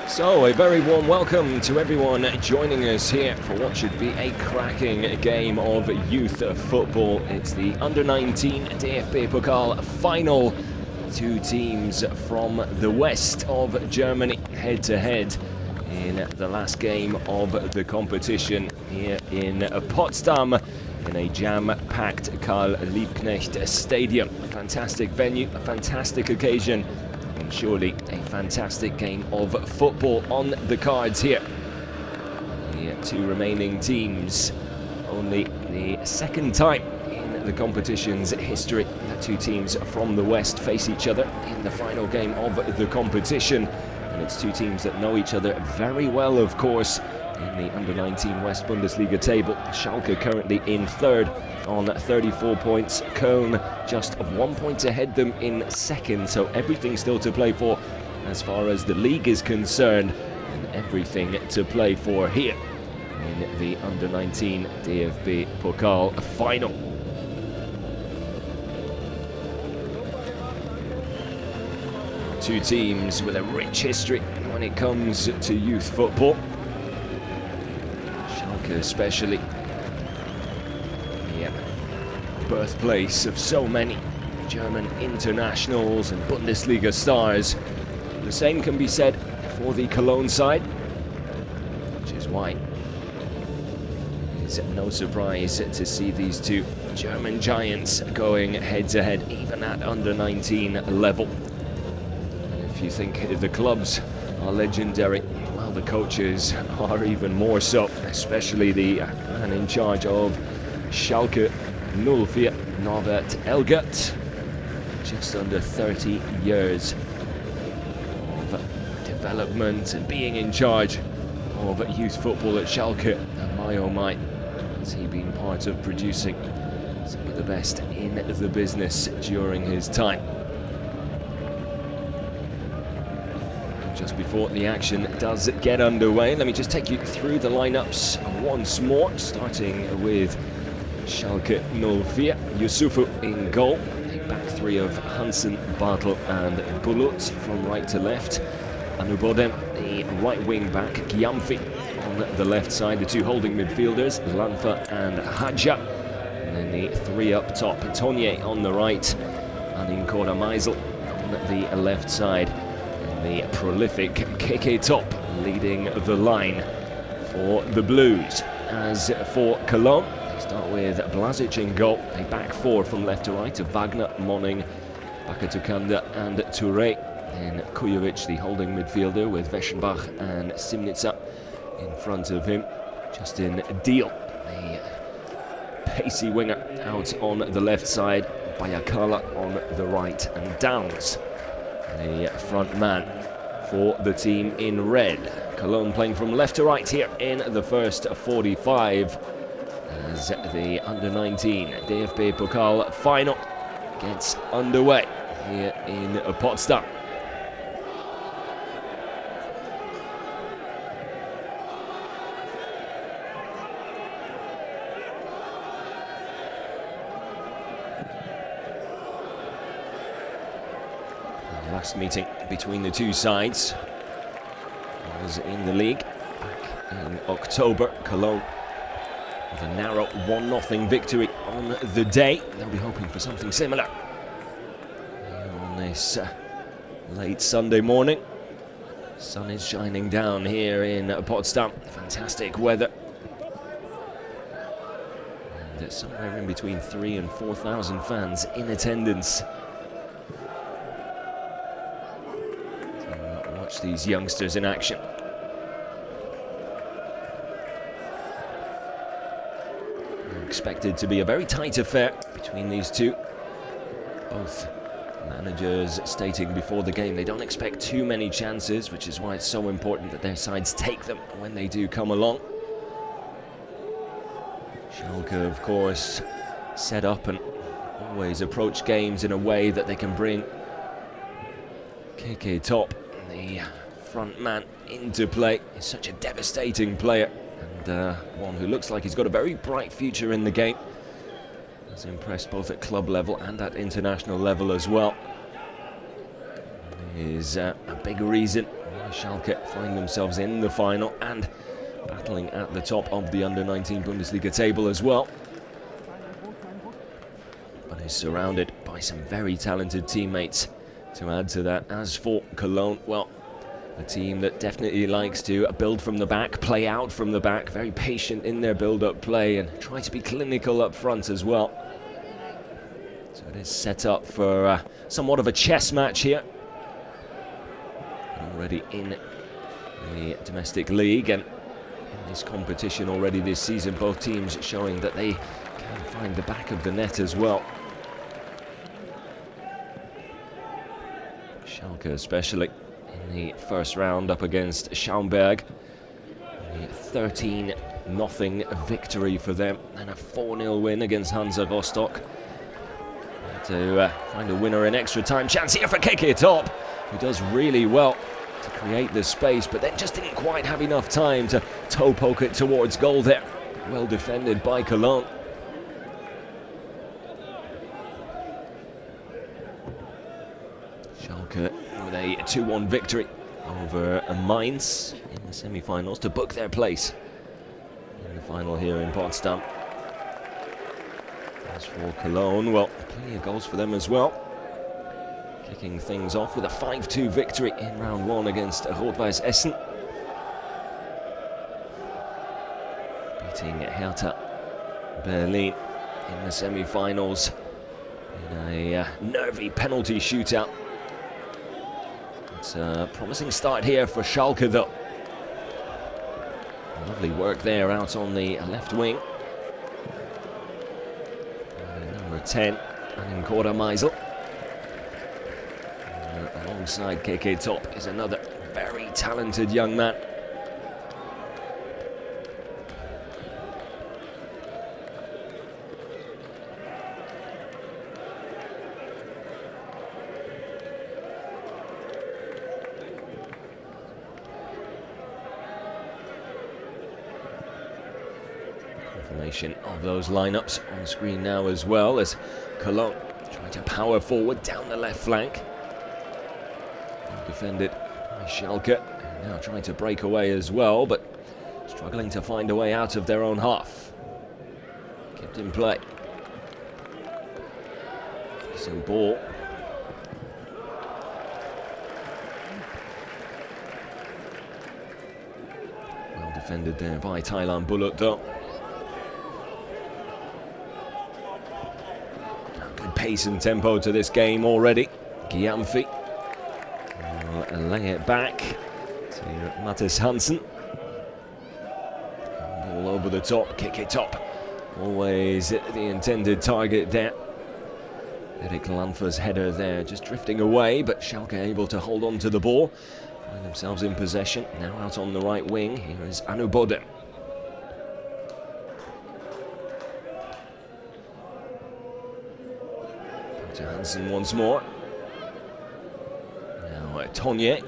So, a very warm welcome to everyone joining us here for what should be a cracking game of youth football. It's the Under-19 DFB-Pokal final. Two teams from the west of Germany head-to-head in the last game of the competition here in Potsdam in a jam-packed Karl Liebknecht Stadium. A fantastic venue, a fantastic occasion, and surely a fantastic game of football on the cards here. The two remaining teams, only the second time in the competition's history that two teams from the west face each other in the final game of the competition. And it's two teams that know each other very well, of course, in the Under-19 West Bundesliga table. Schalke currently in third on 34 points. Köln just 1 point ahead them in second, so everything still to play for as far as the league is concerned, and everything to play for here in the Under-19 DFB Pokal final. Two teams with a rich history when it comes to youth football. Schalke especially, the birthplace of so many German internationals and Bundesliga stars. The same can be said for the Cologne side, which is why it's no surprise to see these two German giants going head-to-head, even at Under-19 level. If you think the clubs are legendary, well, the coaches are even more so, especially the man in charge of Schalke 04, Norbert Elgert. Just under 30 years of development and being in charge of youth football at Schalke. And my oh my, has he been part of producing some of the best in the business during his time. Just before the action does get underway, let me just take you through the lineups once more, starting with Schalke 04. Yusufu in goal, a back three of Hansen, Bartel and Bulut from right to left. Anubodem, the right wing back, Gyamfi on the left side, the two holding midfielders, Lanfa and Hadja. And then the three up top, Tonye on the right, Aninkora Meisel on the left side. The prolific Keke Top leading the line for the Blues. As for Cologne, they start with Blazic in goal, a back four from left to right of Wagner, Moning, Bakatukanda and Touré. Then Kujovic, the holding midfielder, with Weschenbach and Simnica in front of him. Justin Deal, the pacey winger, out on the left side. Bayakala on the right, and Downs, the front man for the team in red. Cologne playing from left to right here in the first 45 as the Under-19 DFB Pokal final gets underway here in Potsdam. Last meeting between the two sides was in the league back in October. Cologne with a narrow 1-0 victory on the day. They'll be hoping for something similar on this late Sunday morning. Sun is shining down here in Potsdam. Fantastic weather. And somewhere in between 3,000 and 4,000 fans in attendance. These youngsters in action. Expected to be a very tight affair between these two. Both managers stating before the game they don't expect too many chances, which is why it's so important that their sides take them when they do come along. Schalke, of course, set up and always approach games in a way that they can bring Keke Top, the front man, into play. He's such a devastating player, and one who looks like he's got a very bright future in the game. Has impressed both at club level and at international level as well. is a big reason why Schalke find themselves in the final and battling at the top of the Under-19 Bundesliga table as well. But is surrounded by some very talented teammates to add to that. As for Cologne, well, a team that definitely likes to build from the back, play out from the back, very patient in their build-up play and try to be clinical up front as well. So it is set up for somewhat of a chess match here. Already in the domestic league and in this competition already this season, both teams showing that they can find the back of the net as well. Schalke especially in the first round up against Schaumburg. A 13-0 victory for them and a 4-0 win against Hansa Rostock. To find a winner in extra time. Chance here for Keke Top, who does really well to create the space, but then just didn't quite have enough time to toe poke it towards goal there. Well defended by Cologne. Schalke with a 2-1 victory over Mainz in the semi-finals to book their place in the final here in Potsdam. As for Cologne, well, plenty of goals for them as well. Kicking things off with a 5-2 victory in round 1 against Rot-Weiss Essen. Beating Hertha Berlin in the semi-finals in a nervy penalty shootout. It's a promising start here for Schalke though. Lovely work there out on the left wing. Number 10, Anin Korda Meisel. Alongside Keke Top is another very talented young man. Confirmation of those lineups on screen now as well, as Cologne trying to power forward down the left flank. Defended by Schalke, now trying to break away as well, but struggling to find a way out of their own half. Kept in play. Decent ball. Well defended there by Thailand Bullock though. Good pace and tempo to this game already. Gyamfi lay it back to Mattis Hansen. Ball over the top, Keke Top. Always the intended target there. Erik Lanfer's header there just drifting away, but Schalke able to hold on to the ball. Find themselves in possession. Now out on the right wing, here is Anu Bodem. Back to Hansen once more. Tonye.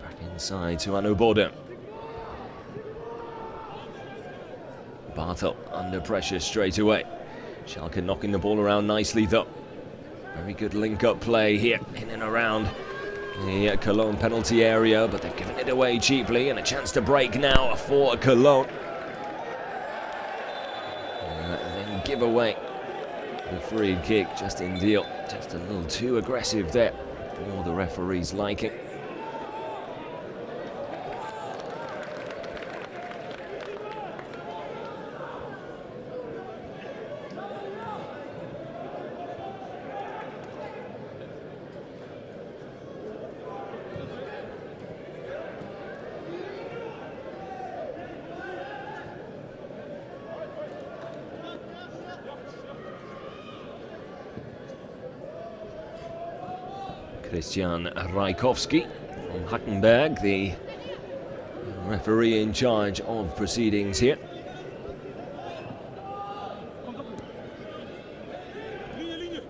Back inside to Anu Bodem. Bartel under pressure straight away. Schalke knocking the ball around nicely though. Very good link-up play here in and around the Cologne penalty area, but they've given it away cheaply, and a chance to break now for Cologne. Then give away the free kick just in deal. Just a little too aggressive there for the referee's liking. Christian Rajkowski from Hackenberg, the referee in charge of proceedings here. It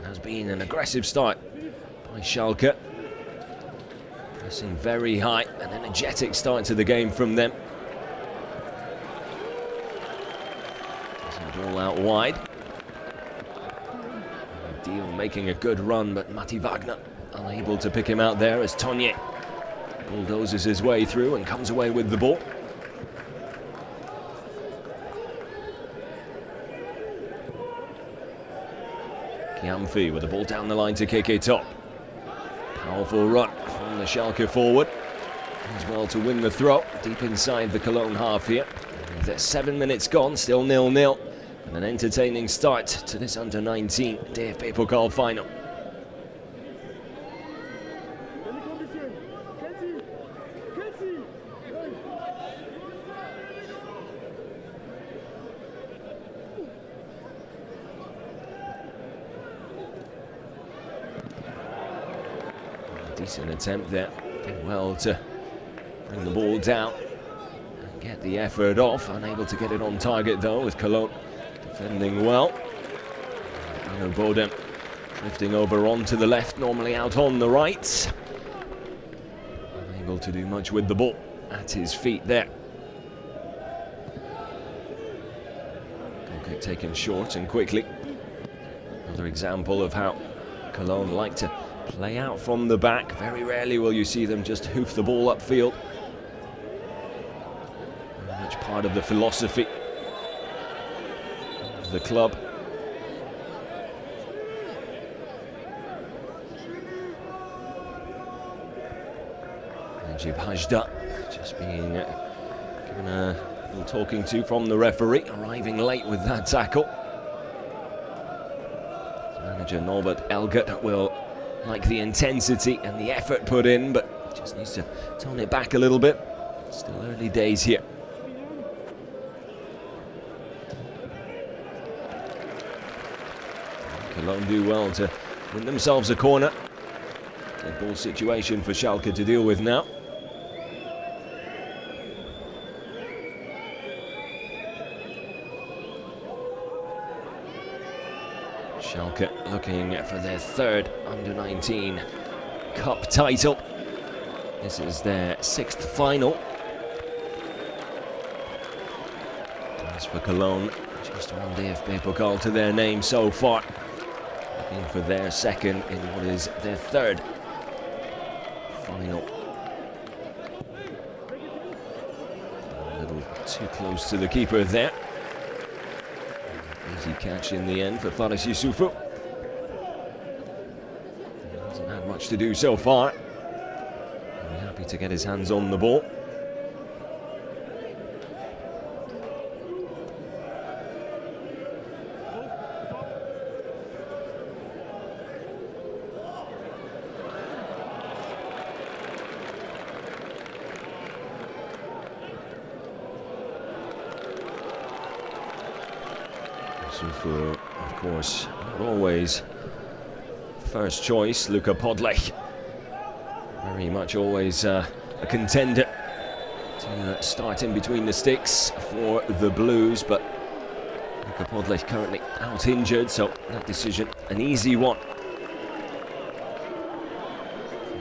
has been an aggressive start by Schalke. Pressing very high, an energetic start to the game from them. Ball out wide. Deal making a good run, but Matti Wagner unable to pick him out there as Tonje bulldozes his way through and comes away with the ball. Kiamfi with the ball down the line to KK Top. Powerful run from the Schalke forward. As well to win the throw deep inside the Cologne half here. There's 7 minutes gone, still 0-0. And an entertaining start to this Under-19 DFB-Pokal final. Decent attempt there. Did well to bring the ball down and get the effort off. Unable to get it on target though, with Cologne defending well. Arno Bodem drifting over onto the left, normally out on the right. Unable to do much with the ball at his feet there. Goal kick taken short and quickly. Another example of how Cologne like to play out from the back. Very rarely will you see them just hoof the ball upfield. Very much part of the philosophy of the club. Najib Hajda just being given a little talking to from the referee, arriving late with that tackle. Manager Norbert Elgert will like the intensity and the effort put in, but just needs to tone it back a little bit. Still early days here. Cologne do well to win themselves a corner. Dead ball situation for Schalke to deal with now. Schalke looking for their third Under-19 Cup title. This is their 6th final. As for Cologne, just one DFB-Pokal to their name so far. Looking for their second in what is their third final. A little too close to the keeper there. Easy catch in the end for Faris Yusufu. He hasn't had much to do so far. Very happy to get his hands on the ball. Yusufu, of course, not always first choice. Luka Podlech, very much always a contender to start in between the sticks for the Blues, but Luka Podlech currently out injured, so that decision an easy one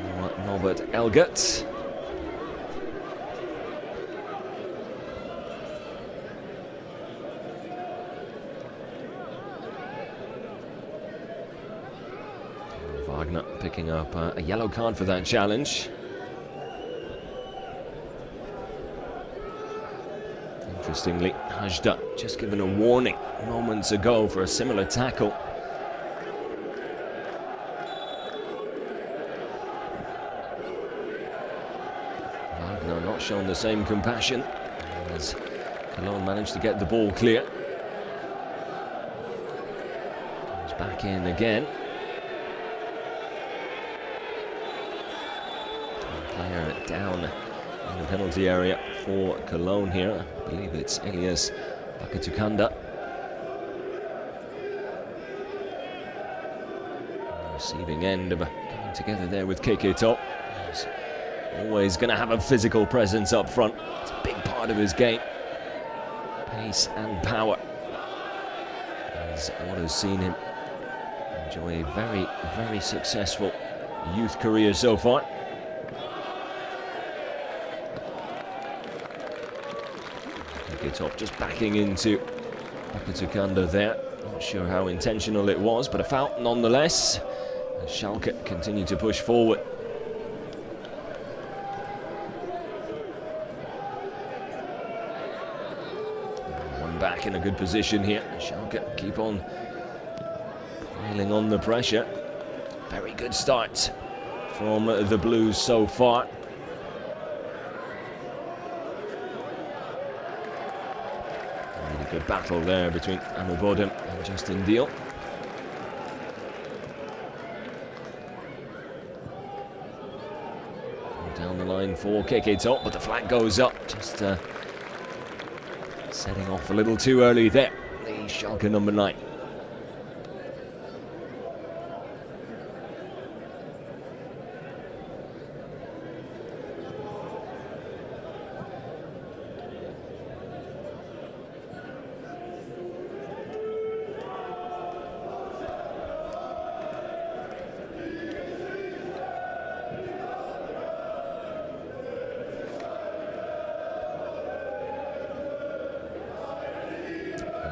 for Norbert Elgert. Wagner picking up a yellow card for that challenge. Interestingly, Hajda just given a warning moments ago for a similar tackle. Wagner not shown the same compassion as Cologne managed to get the ball clear. Comes back in again. Player down in the penalty area for Cologne here. I believe it's Elias Bakatukanda. Receiving end of coming together there with KK Top. He's always going to have a physical presence up front. It's a big part of his game. Pace and power is what has seen him enjoy a very, very successful youth career so far. Top just backing into Tukanda there. Not sure how intentional it was, but a foul nonetheless. As Schalke continue to push forward. One back in a good position here. Schalke keep on piling on the pressure. Very good start from the Blues so far. Really good battle there between Anubodem and Justin Deal. Down the line for Keketo, but the flag goes up. Just setting off a little too early there. The Schalke number 9.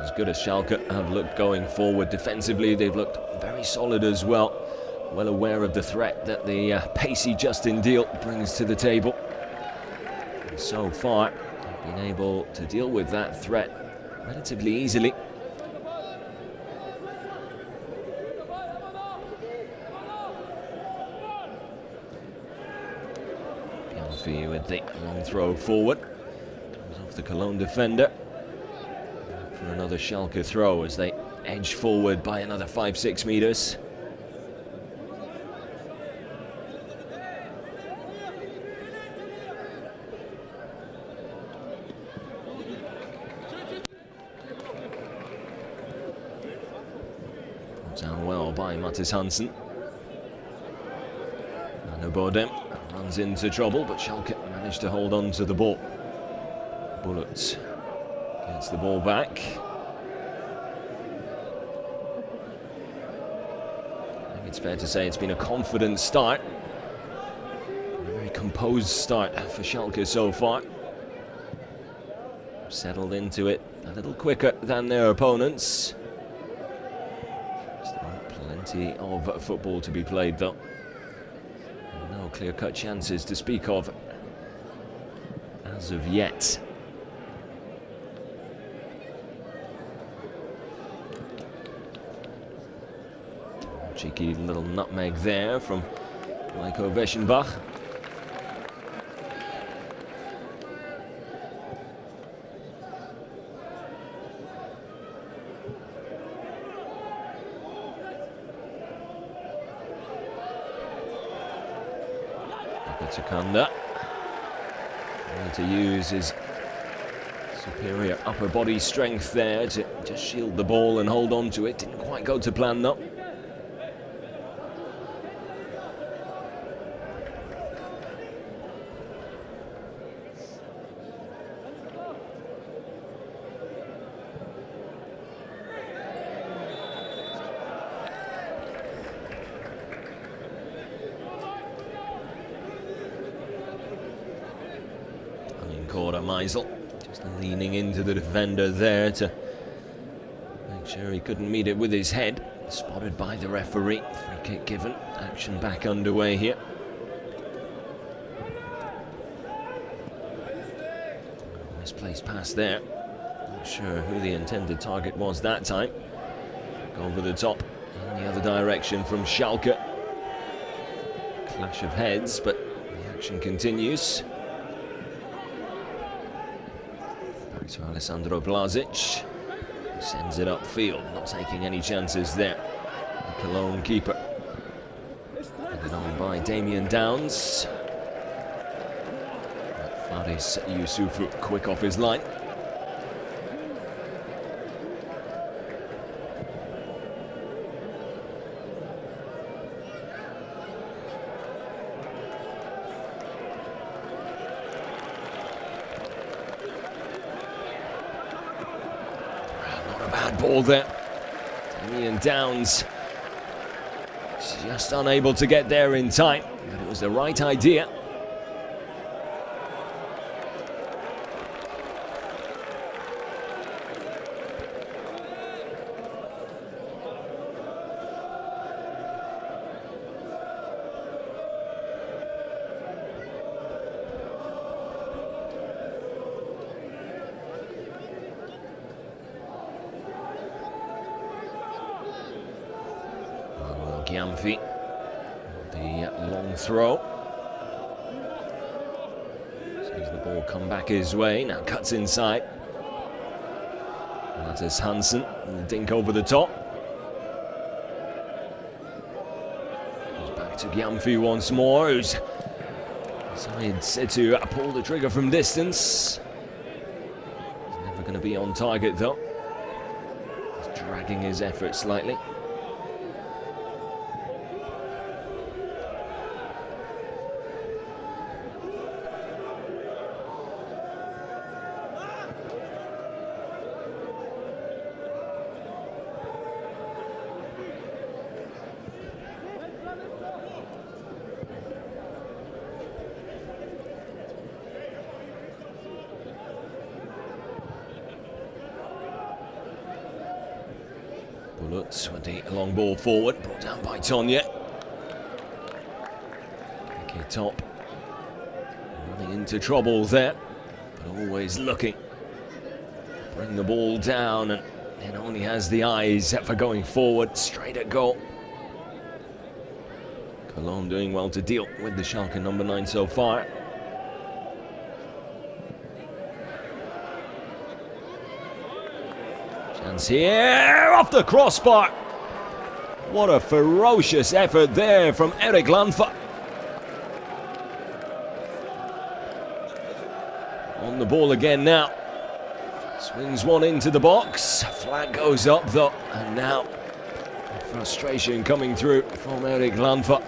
As good as Schalke have looked going forward defensively, they've looked very solid as well. Well aware of the threat that the pacey Justin Deal brings to the table. And so far, they've been able to deal with that threat relatively easily. Pianfi with the long throw forward. Comes off the Cologne defender. For another Schalke throw as they edge forward by another 5-6 meters. Put down well by Mattis Hansen. Anubodem runs into trouble, but Schalke managed to hold on to the ball. Bullet gets the ball back. I think it's fair to say it's been a confident start. A very composed start for Schalke so far. Settled into it a little quicker than their opponents. Still plenty of football to be played though. No clear-cut chances to speak of as of yet. Cheeky little nutmeg there from Michael Weschenbach. Tukanda. Need to use his superior upper body strength there to just shield the ball and hold on to it. Didn't quite go to plan though. Meisel just leaning into the defender there to make sure he couldn't meet it with his head. Spotted by the referee. Free kick given. Action back underway here. Misplaced pass there. Not sure who the intended target was that time. Over the top in the other direction from Schalke. Clash of heads, but the action continues. To Alessandro Blazic, who sends it upfield, not taking any chances there. The Cologne keeper. Headed on by Damien Downs. Faris Yusufu quick off his line. Ball there. Damien Downs just unable to get there in time, but it was the right idea. Gyamfi, the long throw. Sees the ball come back his way, now cuts inside. That is Hansen, dink over the top. Goes back to Gyamfi once more, who's decided to pull the trigger from distance. He's never going to be on target though. He's dragging his effort slightly. Bullets with the long ball forward, brought down by Tonya. Kiki Top running into trouble there, but always looking. Bring the ball down, and it only has the eyes for going forward, straight at goal. Cologne doing well to deal with the Schalke number 9 so far. Chance here, off the crossbar. What a ferocious effort there from Erik Lanfa. On the ball again now. Swings one into the box. Flag goes up though, and now frustration coming through from Erik Lanfa.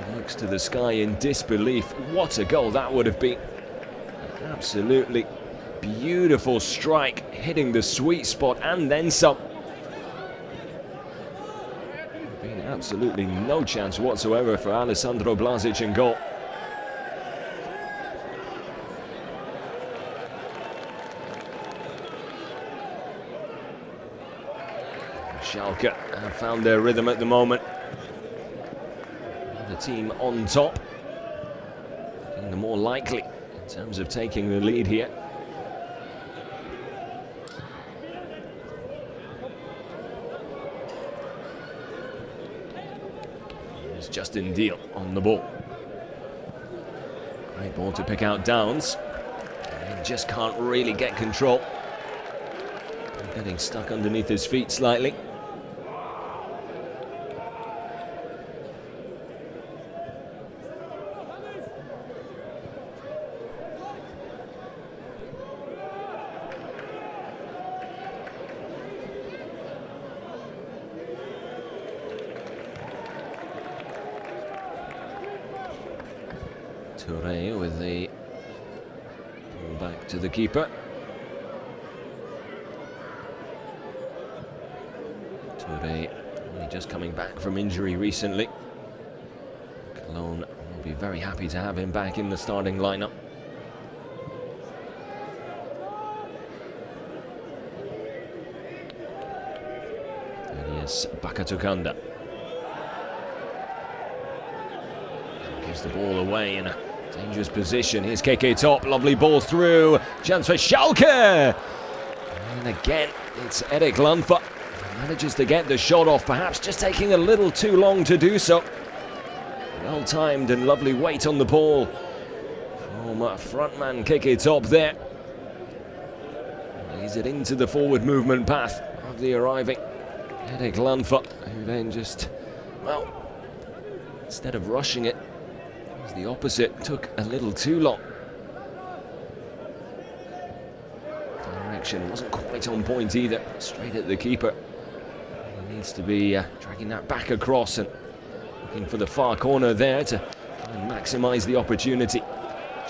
He looks to the sky in disbelief. What a goal that would have been. Absolutely beautiful strike, hitting the sweet spot and then some. Been absolutely no chance whatsoever for Alessandro Blažić in goal. Schalke have found their rhythm at the moment. The team on top, looking the more likely in terms of taking the lead here. Here's Justin Deal on the ball. Great ball to pick out Downs. And he just can't really get control. Getting stuck underneath his feet slightly. Touré with the ball back to the keeper. Touré only just coming back from injury recently. Cologne will be very happy to have him back in the starting lineup. And yes, Bakatukanda gives the ball away in a dangerous position. Here's KK Top, lovely ball through. Chance for Schalke! And again, it's Erik Lanfa. Manages to get the shot off, perhaps just taking a little too long to do so. Well timed and lovely weight on the ball from frontman KK Top there. Lays it into the forward movement path of the arriving Erik Lanfa, who then just, well, instead of rushing it, the opposite, took a little too long. Direction wasn't quite on point either, straight at the keeper. He needs to be dragging that back across and looking for the far corner there to maximise the opportunity.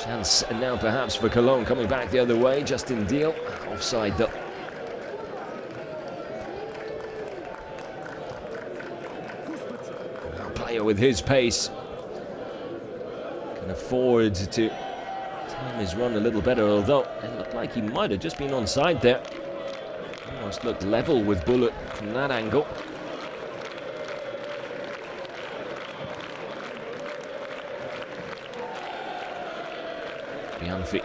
Chance now perhaps for Cologne, coming back the other way. Justin Deal, offside though. Now player with his pace can afford to time his run a little better, although it looked like he might have just been onside there. Almost looked level with Bullet from that angle. Gyamfi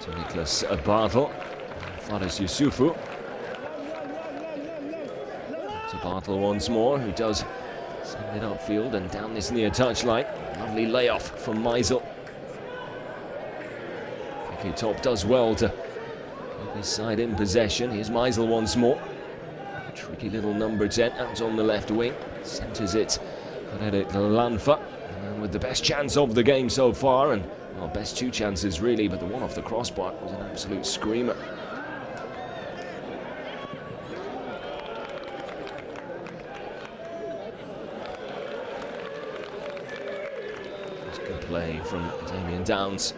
to Niklas Bartel, Faris Yusufu. Bartel once more, who does send it upfield and down this near touchline. Lovely layoff from Meisel. Top does well to keep his side in possession. Here's Meisel once more. Tricky little number 10 out on the left wing. Centres it for Eric Lanfa. With the best chance of the game so far, and well, best two chances really, but the one off the crossbar was an absolute screamer. That's good play from Damien Downs.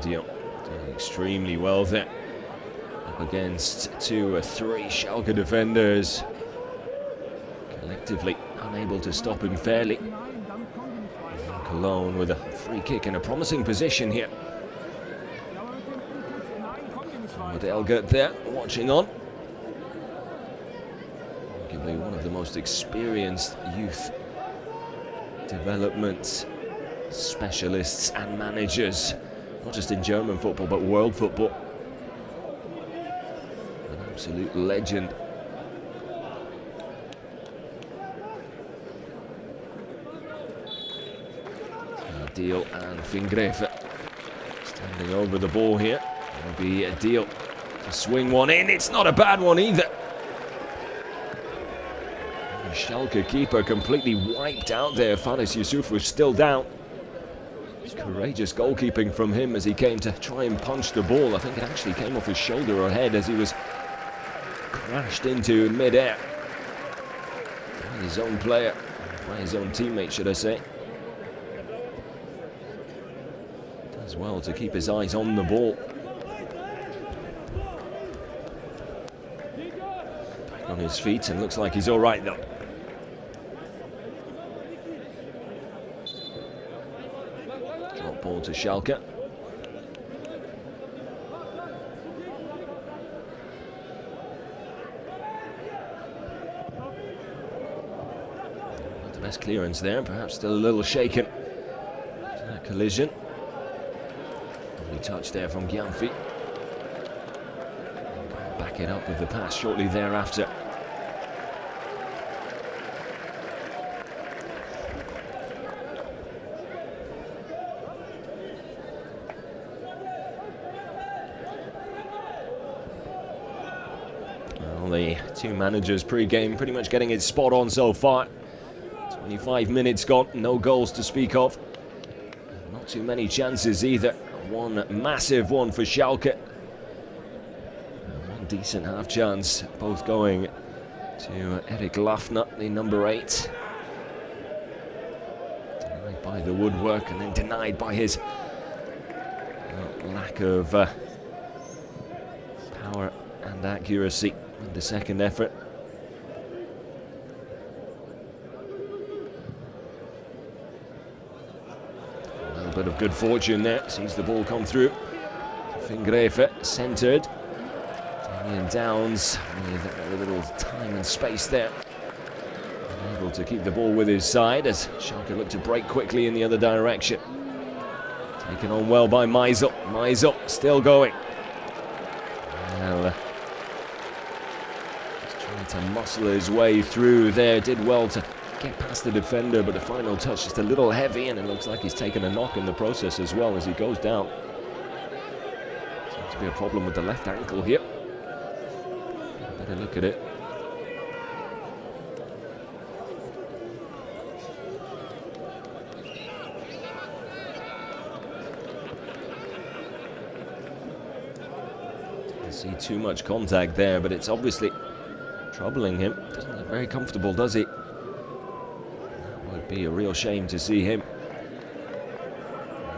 Doing extremely well there, up against 2 or 3 Schalke defenders, collectively unable to stop him fairly. Cologne with a free kick in a promising position here. Elgert there, watching on. Arguably one of the most experienced youth development specialists and managers, not just in German football, but world football. An absolute legend. Deal and Fingrefe standing over the ball here. It'll be a deal to swing one in. It's not a bad one either. The Schalke keeper completely wiped out there. Faris Yusuf was still down. Courageous goalkeeping from him as he came to try and punch the ball. I think it actually came off his shoulder or head as he was crashed into in mid-air by his own player, by his own teammate, should I say. Does well to keep his eyes on the ball. Back on his feet and looks like he's all right though. Ball to Schalke. Not the best clearance there, perhaps still a little shaken after that collision. Lovely touch there from Gianfi. Back it up with the pass shortly thereafter. The two managers pre-game pretty much getting it spot on so far. 25 minutes gone, no goals to speak of. Not too many chances either. One massive one for Schalke. One decent half chance, both going to Eric Lafner, the number 8. Denied by the woodwork and then denied by his lack of power and accuracy. The second effort. A little bit of good fortune there. Sees the ball come through. Fingrefe centred. Damien Downs with very little time and space there. Able to keep the ball with his side as Schalke look to break quickly in the other direction. Taken on well by Meisel. Meisel still going. Well, to muscle his way through there, did well to get past the defender, but the final touch just a little heavy, and it looks like he's taken a knock in the process as well as he goes down. Seems to be a problem with the left ankle here. Better look at it. Didn't see too much contact there, but it's obviously troubling him. Doesn't look very comfortable, does he? That would be a real shame to see him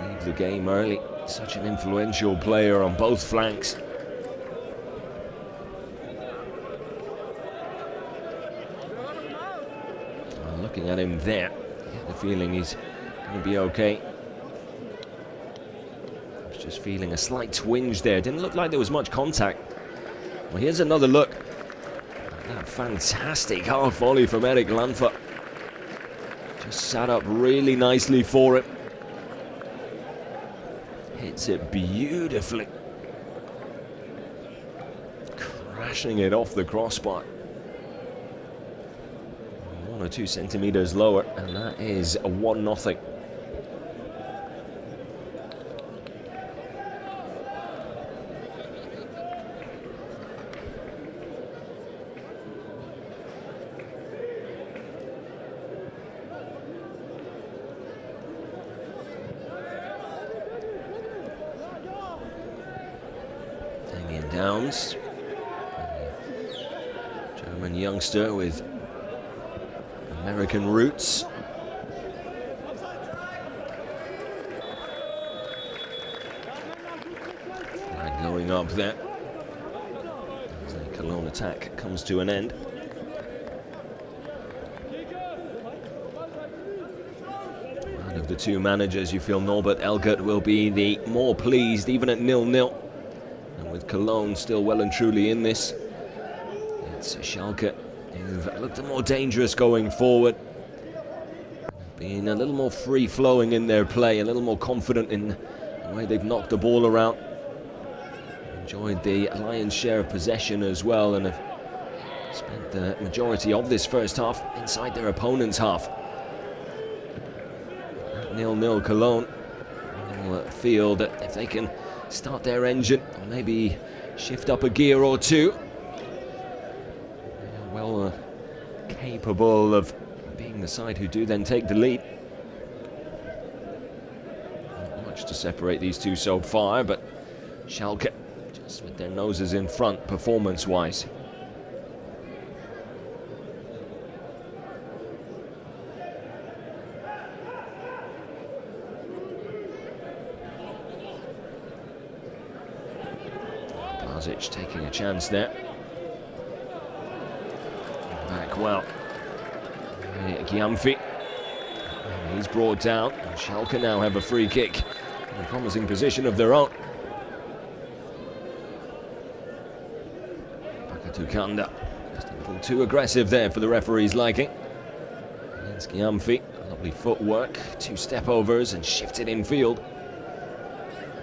leave the game early. Such an influential player on both flanks. Looking at him there, I get the feeling he's going to be okay. was just feeling a slight twinge there. Didn't look like there was much contact. Well, here's another look. That fantastic hard volley from Erik Lanfa. Just sat up really nicely for him. Hits it beautifully. Crashing it off the crossbar. 1 or 2 centimeters lower, and that is a 1-0. Downs, German youngster with American roots. Flag going up there as the Cologne attack comes to an end. Out of the two managers, you feel Norbert Elgert will be the more pleased, even at 0-0. With Cologne still well and truly in this, it's Schalke who've looked more dangerous going forward, being a little more free-flowing in their play, a little more confident in the way they've knocked the ball around. Enjoyed the lion's share of possession as well, and have spent the majority of this first half inside their opponent's half. 0-0 Cologne will feel that if they can start their engine, or maybe shift up a gear or two, they're well capable of being the side who do then take the lead. Not much to separate these two so far, but Schalke just with their noses in front performance-wise. Taking a chance there. Back well. Gyamfi. He's brought down. And Schalke now have a free kick in a promising position of their own. Pakatu just a little too aggressive there for the referee's liking. Against Gyamfi. Lovely footwork. 2 step-overs and shifted infield.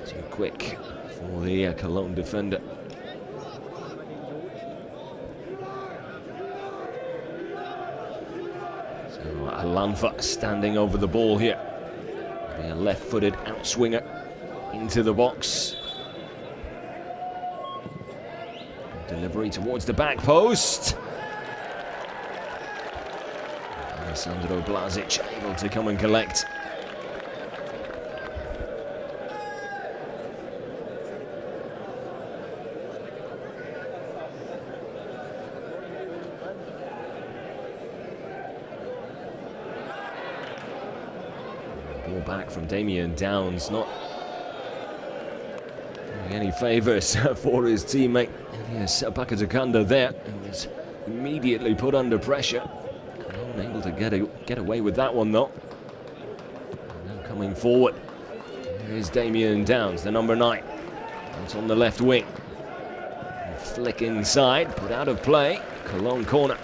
Too quick for the Cologne defender. Lanfa standing over the ball here. Be a left-footed outswinger into the box. Delivery towards the back post. Alessandro Blazic able to come and collect. Back from Damien Downs, not doing any favours for his teammate. Yes, Pakatu there, who was immediately put under pressure. Unable to get away with that one though. And now coming forward, here is Damien Downs, the number 9. Out on the left wing. Flick inside, put out of play. Cologne corner.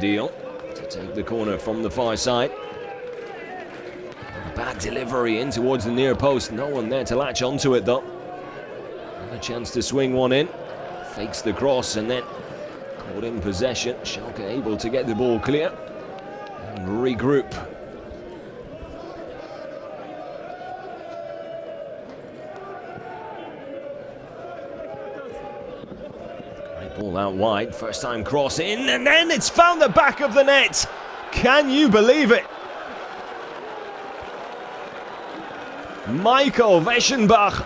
Deal to take the corner from the far side. Bad delivery in towards the near post. No one there to latch onto it though. Another chance to swing one in. Fakes the cross and then caught in possession. Schalke able to get the ball clear and regroup. Ball out wide, first time cross in, and then it's found the back of the net. Can you believe it? Michael Weschenbach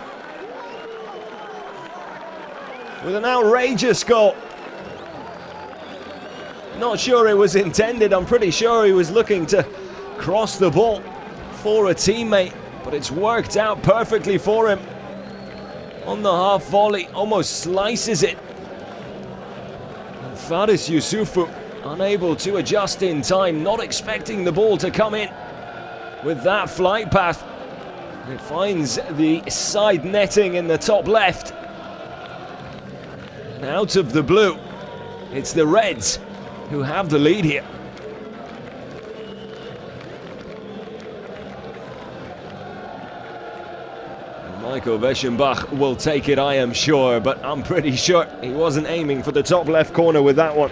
with an outrageous goal. Not sure it was intended. I'm pretty sure he was looking to cross the ball for a teammate, but it's worked out perfectly for him. On the half volley, almost slices it. And Faris Yusufu unable to adjust in time, not expecting the ball to come in with that flight path. It finds the side netting in the top left. And out of the blue, it's the Reds who have the lead here. Michael Weschenbach will take it, I am sure, but I'm pretty sure he wasn't aiming for the top left corner with that one.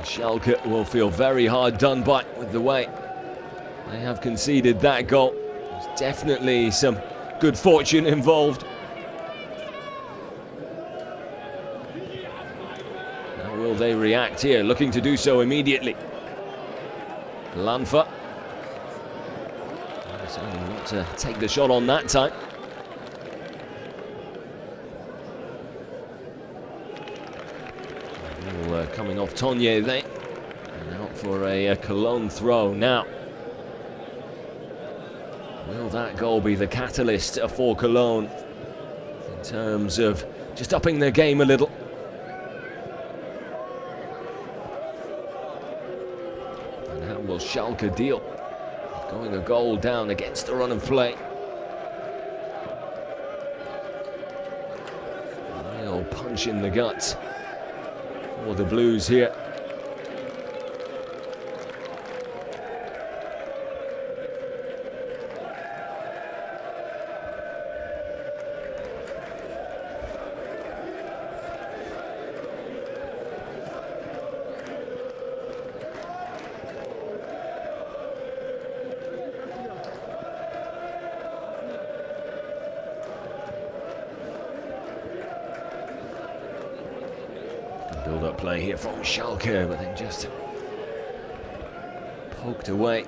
Schalke will feel very hard done by with the way they have conceded that goal. There's definitely some good fortune involved. How will they react here? Looking to do so immediately. Lanfa. Deciding not to take the shot on that time. Coming off Tonye there, and out for a Cologne throw now. Will that goal be the catalyst for Cologne in terms of just upping their game a little? And how will Schalke deal? Going a goal down against the run of play. Real punch in the guts for the Blues here. Build-up play here from Schalke, but then just poked away.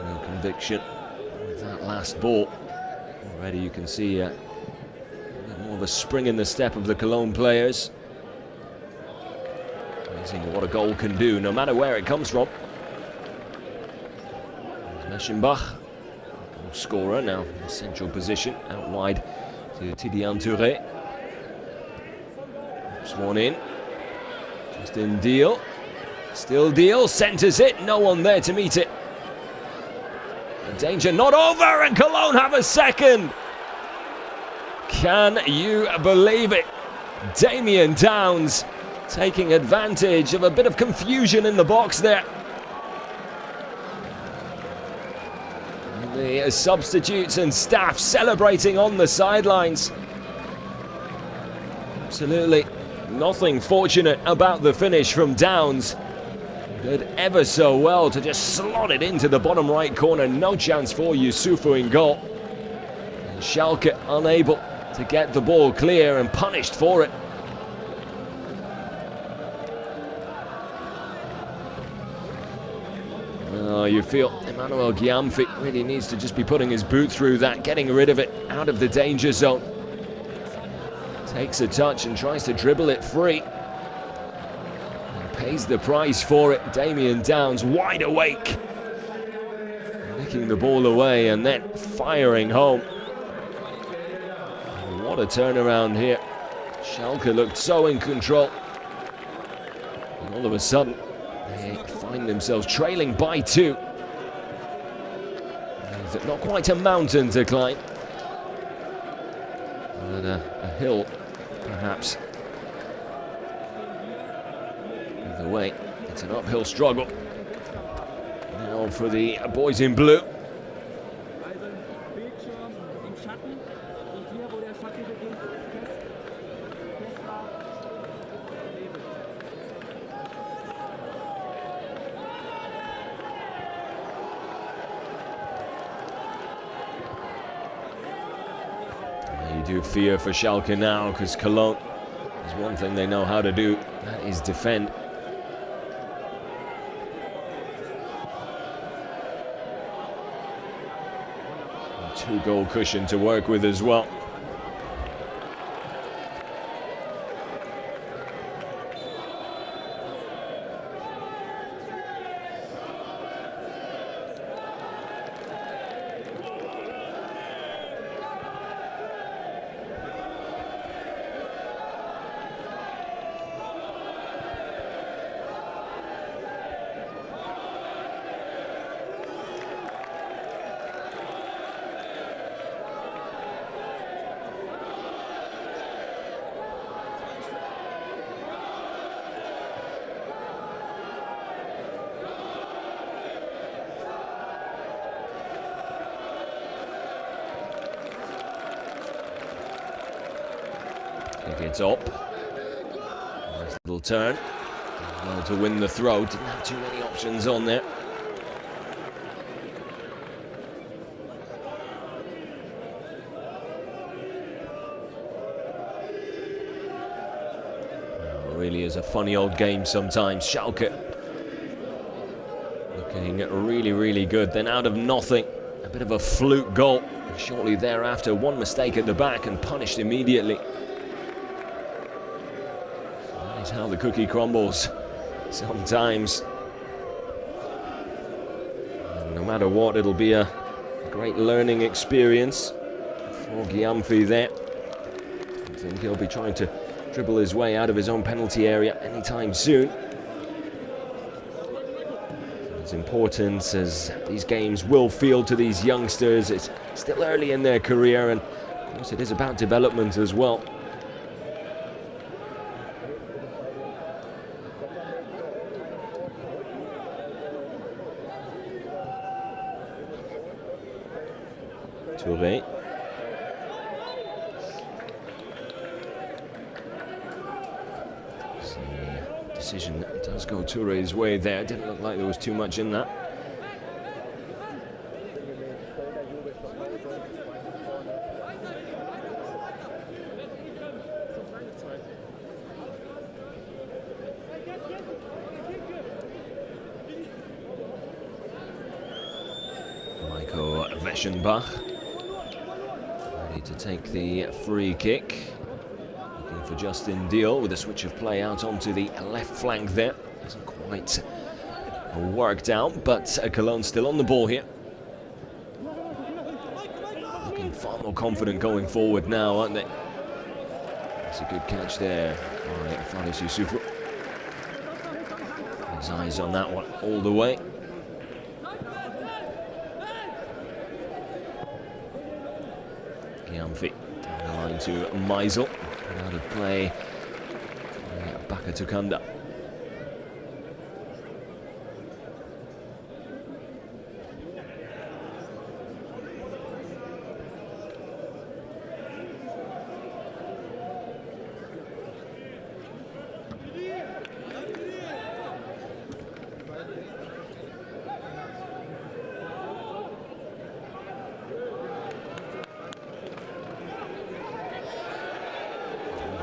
No conviction with that last ball. Already you can see a bit more of a spring in the step of the Cologne players. Amazing what a goal can do, no matter where it comes from. Weschenbach, goal scorer now in the central position, out wide to Tidiane Touré. One in. Just in Deal. Still Deal. Centres it. No one there to meet it. The danger not over, and Cologne have a second. Can you believe it? Damien Downs taking advantage of a bit of confusion in the box there. And the substitutes and staff celebrating on the sidelines. Absolutely nothing fortunate about the finish from Downs. Did ever so well to just slot it into the bottom right corner. No chance for Yusufu in goal. And Schalke unable to get the ball clear and punished for it. Oh, you feel Emmanuel Gyamfi really needs to just be putting his boot through that, getting rid of it out of the danger zone. Takes a touch and tries to dribble it free. And pays the price for it. Damien Downs wide awake. Nicking the ball away and then firing home. What a turnaround here. Schalke looked so in control. And all of a sudden, they find themselves trailing by 2. Not quite a mountain to climb, but a hill, perhaps. Either way, it's an uphill struggle. Now for the boys in blue. You do fear for Schalke now, because Cologne, there's one thing they know how to do, that is defend. 2-goal cushion to work with as well. It's up. Nice little turn. Well to win the throw. Didn't have too many options on there. Well, it really is a funny old game sometimes. Schalke looking really, really good. Then out of nothing, a bit of a fluke goal. Shortly thereafter, one mistake at the back and punished immediately. That is how the cookie crumbles sometimes. And no matter what, it'll be a great learning experience for Gyamfi there. I think he'll be trying to dribble his way out of his own penalty area anytime soon. As important as these games will feel to these youngsters, it's still early in their career, and of course it is about development as well. Touré. The decision does go Touré's way there. Didn't look like there was too much in that. Weschenbach ready to take the free kick. Looking for Justin Deal with a switch of play out onto the left flank there. Hasn't quite worked out, but Cologne still on the ball here. Looking far more confident going forward now, aren't they? That's a good catch there by Faris Yusufu. His eyes on that one all the way. Gyamfi down the line to Meisel. Out of play. Baka Tukanda.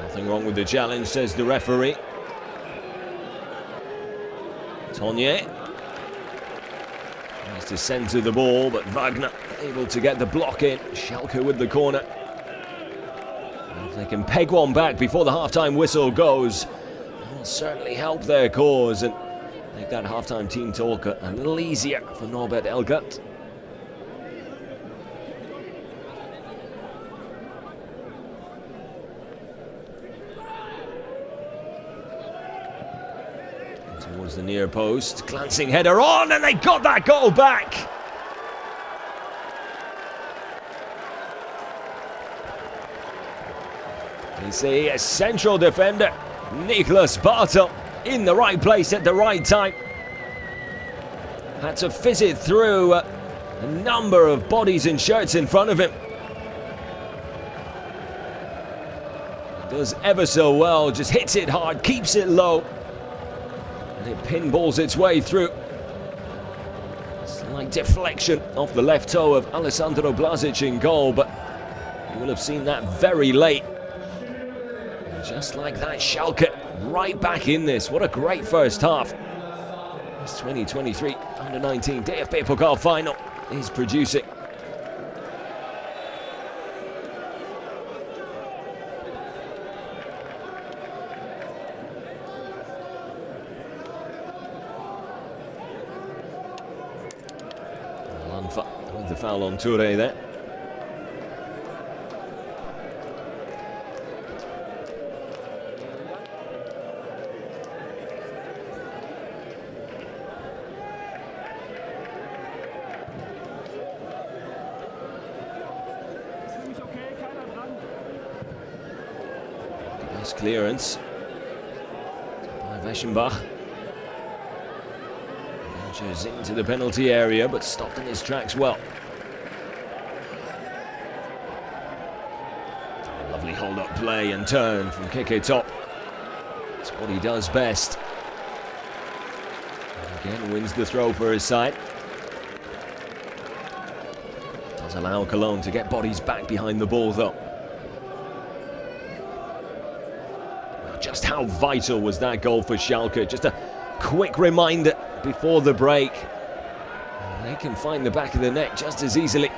Nothing wrong with the challenge, says the referee. Tonye tries to centre the ball, but Wagner able to get the block in. Schalke with the corner. If they can peg one back before the half-time whistle goes, it'll certainly help their cause and make that half-time team talk a little easier for Norbert Elgert. Towards the near post, glancing header on, and they got that goal back. You see a central defender, Niklas Bartel, in the right place at the right time. Had to fizz it through a number of bodies and shirts in front of him. Does ever so well, just hits it hard, keeps it low. And it pinballs its way through. Slight deflection off the left toe of Alessandro Blažić in goal, but you will have seen that very late. And just like that, Schalke right back in this. What a great first half. This 2023 Under-19 DFB-Pokal final is producing. Lanfa with the foul on Toure there. Nice clearance by Weschenbach. Ventures into the penalty area, but stopped in his tracks well. Lovely hold-up play and turn from Keke Top. That's what he does best. And again, wins the throw for his side. Does allow Cologne to get bodies back behind the ball, though. Just how vital was that goal for Schalke? Just a quick reminder before the break. They can find the back of the net just as easily.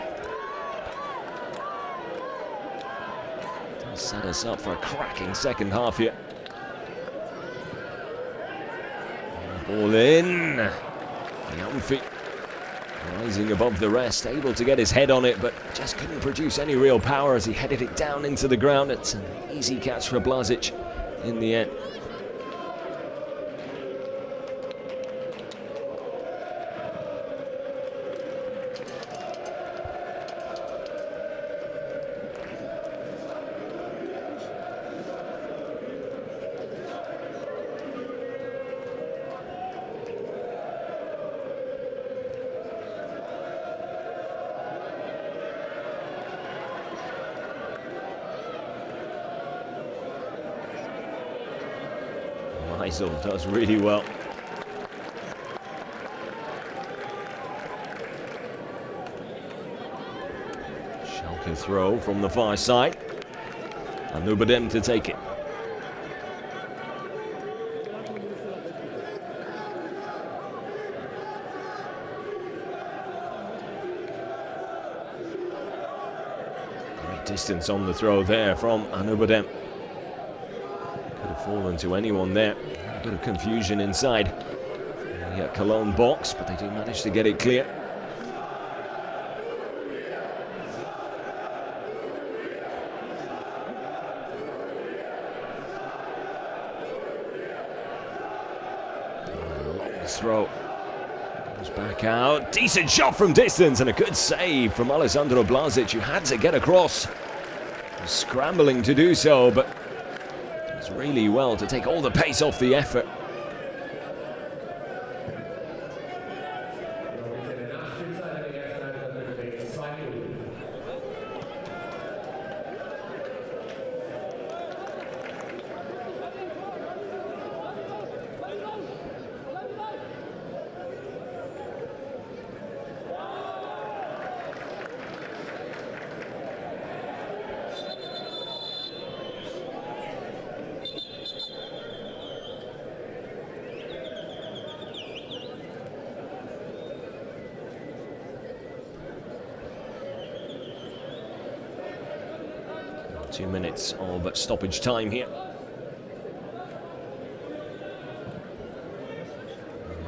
Does set us up for a cracking second half here. Ball in. Yamfi rising above the rest, able to get his head on it, but just couldn't produce any real power as he headed it down into the ground. It's an easy catch for Blazic in the end. Meisel does really well. Schalke throw from the far side. And Nubadem to take it. Great distance on the throw there from Anubadem. Could have fallen to anyone there. A bit of confusion inside the Cologne box, but they do manage to get it clear. Long throw. Goes back out. Decent shot from distance and a good save from Alessandro Blazic, who had to get across. Was scrambling to do so, but does really well to take all the pace off the effort. Two minutes of stoppage time here.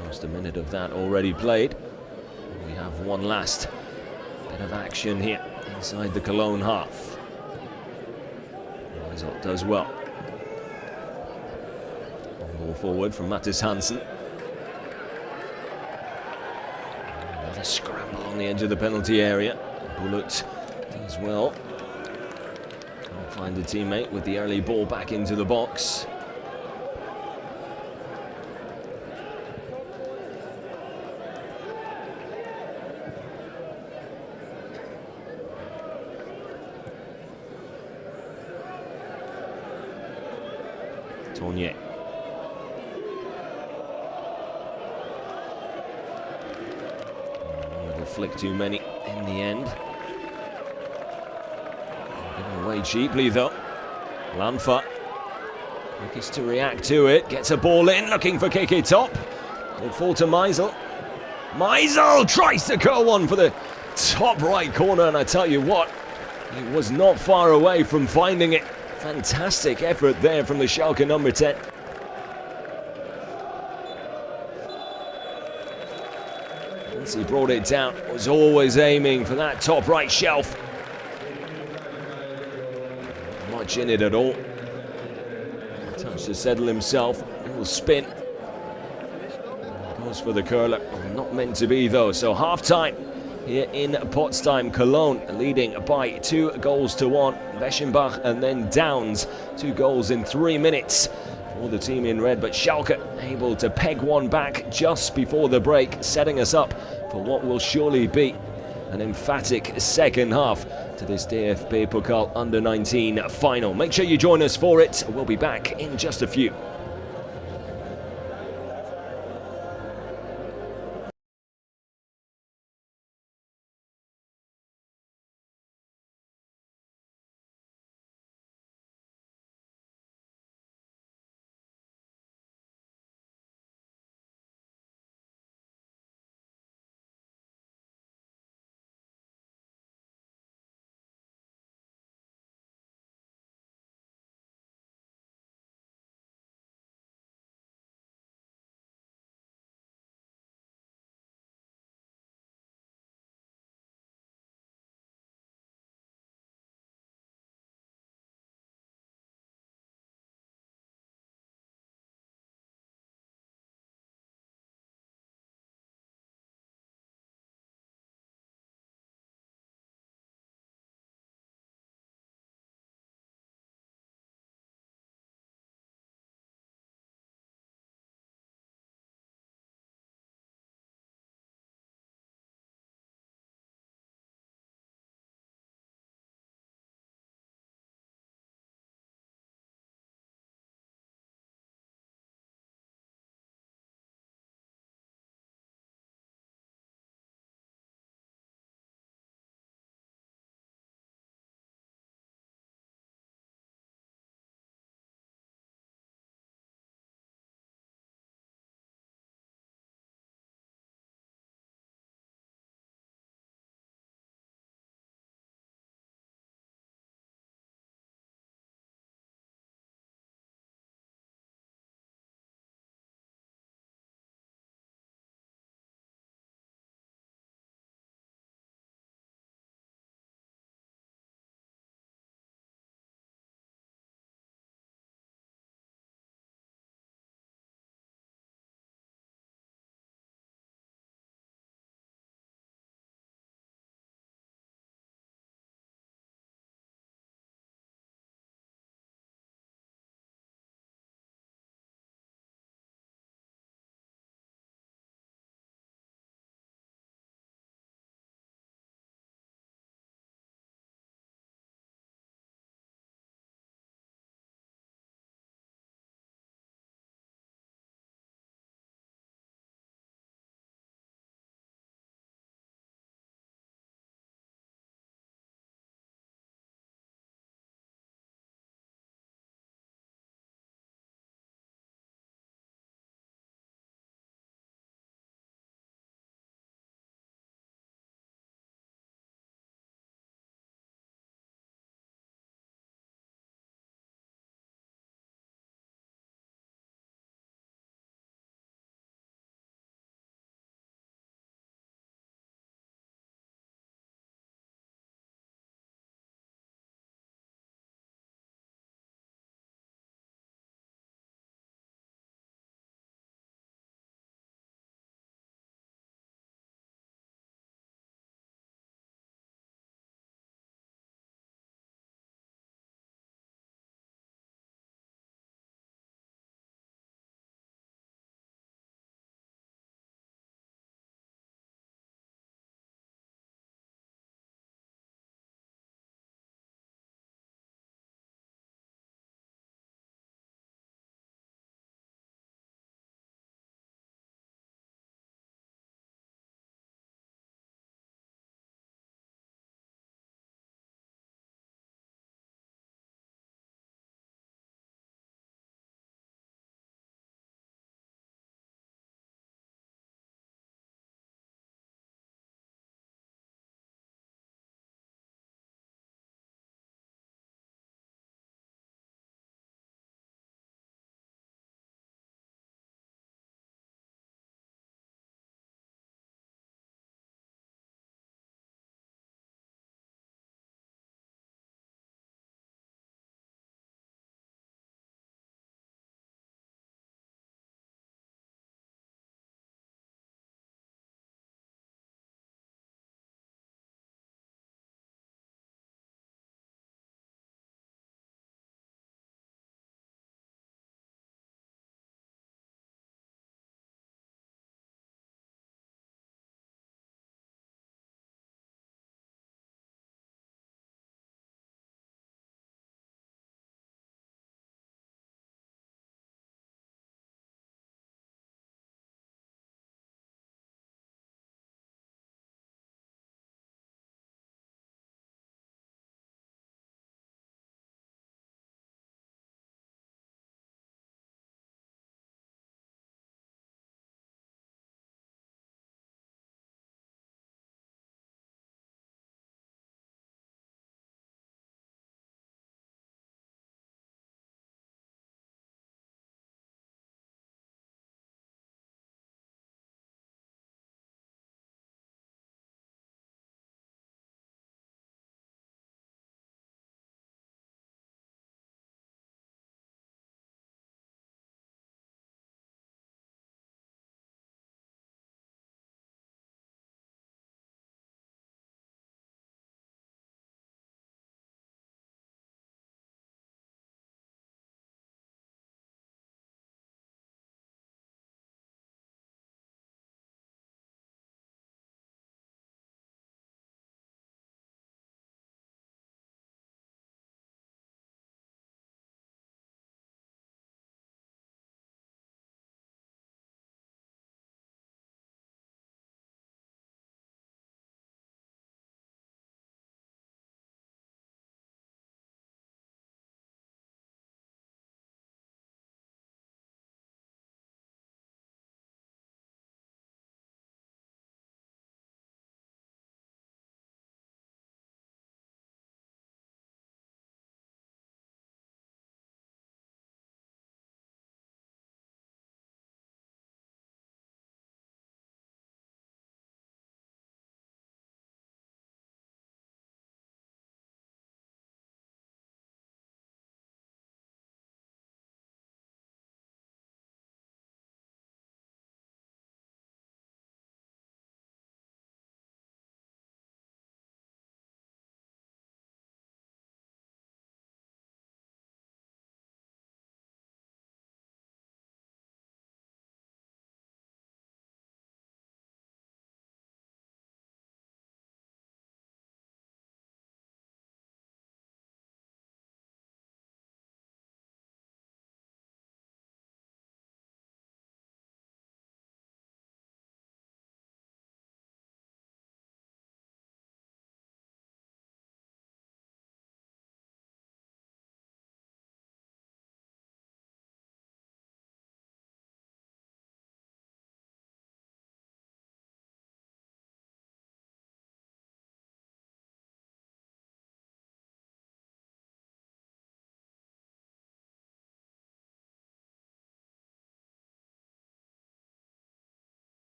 Almost a minute of that already played. We have one last bit of action here inside the Cologne half. Meisel does well. Ball forward from Mattis Hansen. Another scramble on the edge of the penalty area. Bullet does well. Find a teammate with the early ball back into the box. Tournier. A little flick too many in the end. Away cheaply though. Lanfa quickest to react to it, gets a ball in, looking for Keke Top. It'll fall to Meisel. Meisel tries to go on for the top right corner, and I tell you what, he was not far away from finding it. Fantastic effort there from the Schalke number 10. Once he brought it down, was always aiming for that top right shelf. Much in it at all. Touch to settle himself. It will spin. Goes for the curler. Not meant to be though. So half time here in Potsdam. Cologne leading by 2-1. Weschenbach and then Downs. 2 goals in 3 minutes for the team in red. But Schalke able to peg one back just before the break, setting us up for what will surely be an emphatic second half to this DFB Pokal Under-19 final. Make sure you join us for it. We'll be back in just a few.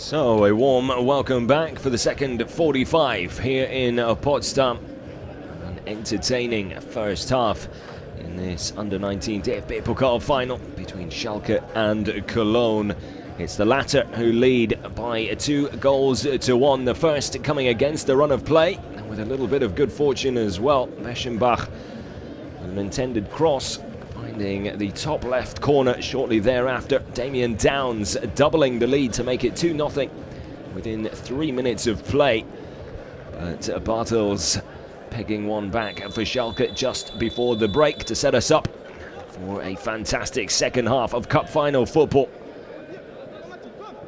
So a warm welcome back for the second 45 here in Potsdam. An entertaining first half in this Under-19 DFB-Pokal final between Schalke and Cologne. It's the latter who lead by 2-1. The first coming against the run of play, and with a little bit of good fortune as well. Weschenbach, an intended cross, finding the top left corner shortly thereafter. Damien Downs doubling the lead to make it 2-0 within 3 minutes of play. But Bartels pegging one back for Schalke just before the break to set us up for a fantastic second half of cup final football.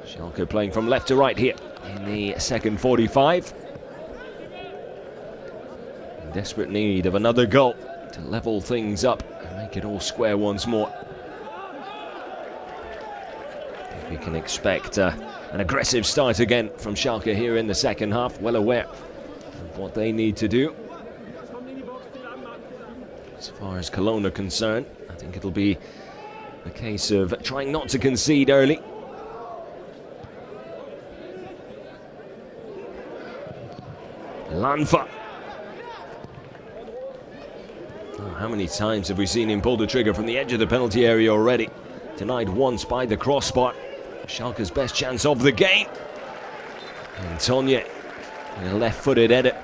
Schalke playing from left to right here in the second 45. In desperate need of another goal to level things up and make it all square once more. We can expect an aggressive start again from Schalke here in the second half, well aware of what they need to do. As far as Cologne are concerned, I think it'll be a case of trying not to concede early. Lanfa. Oh, how many times have we seen him pull the trigger from the edge of the penalty area already? Denied once by the crossbar. Schalke's best chance of the game. And Tonje, a left-footed edit.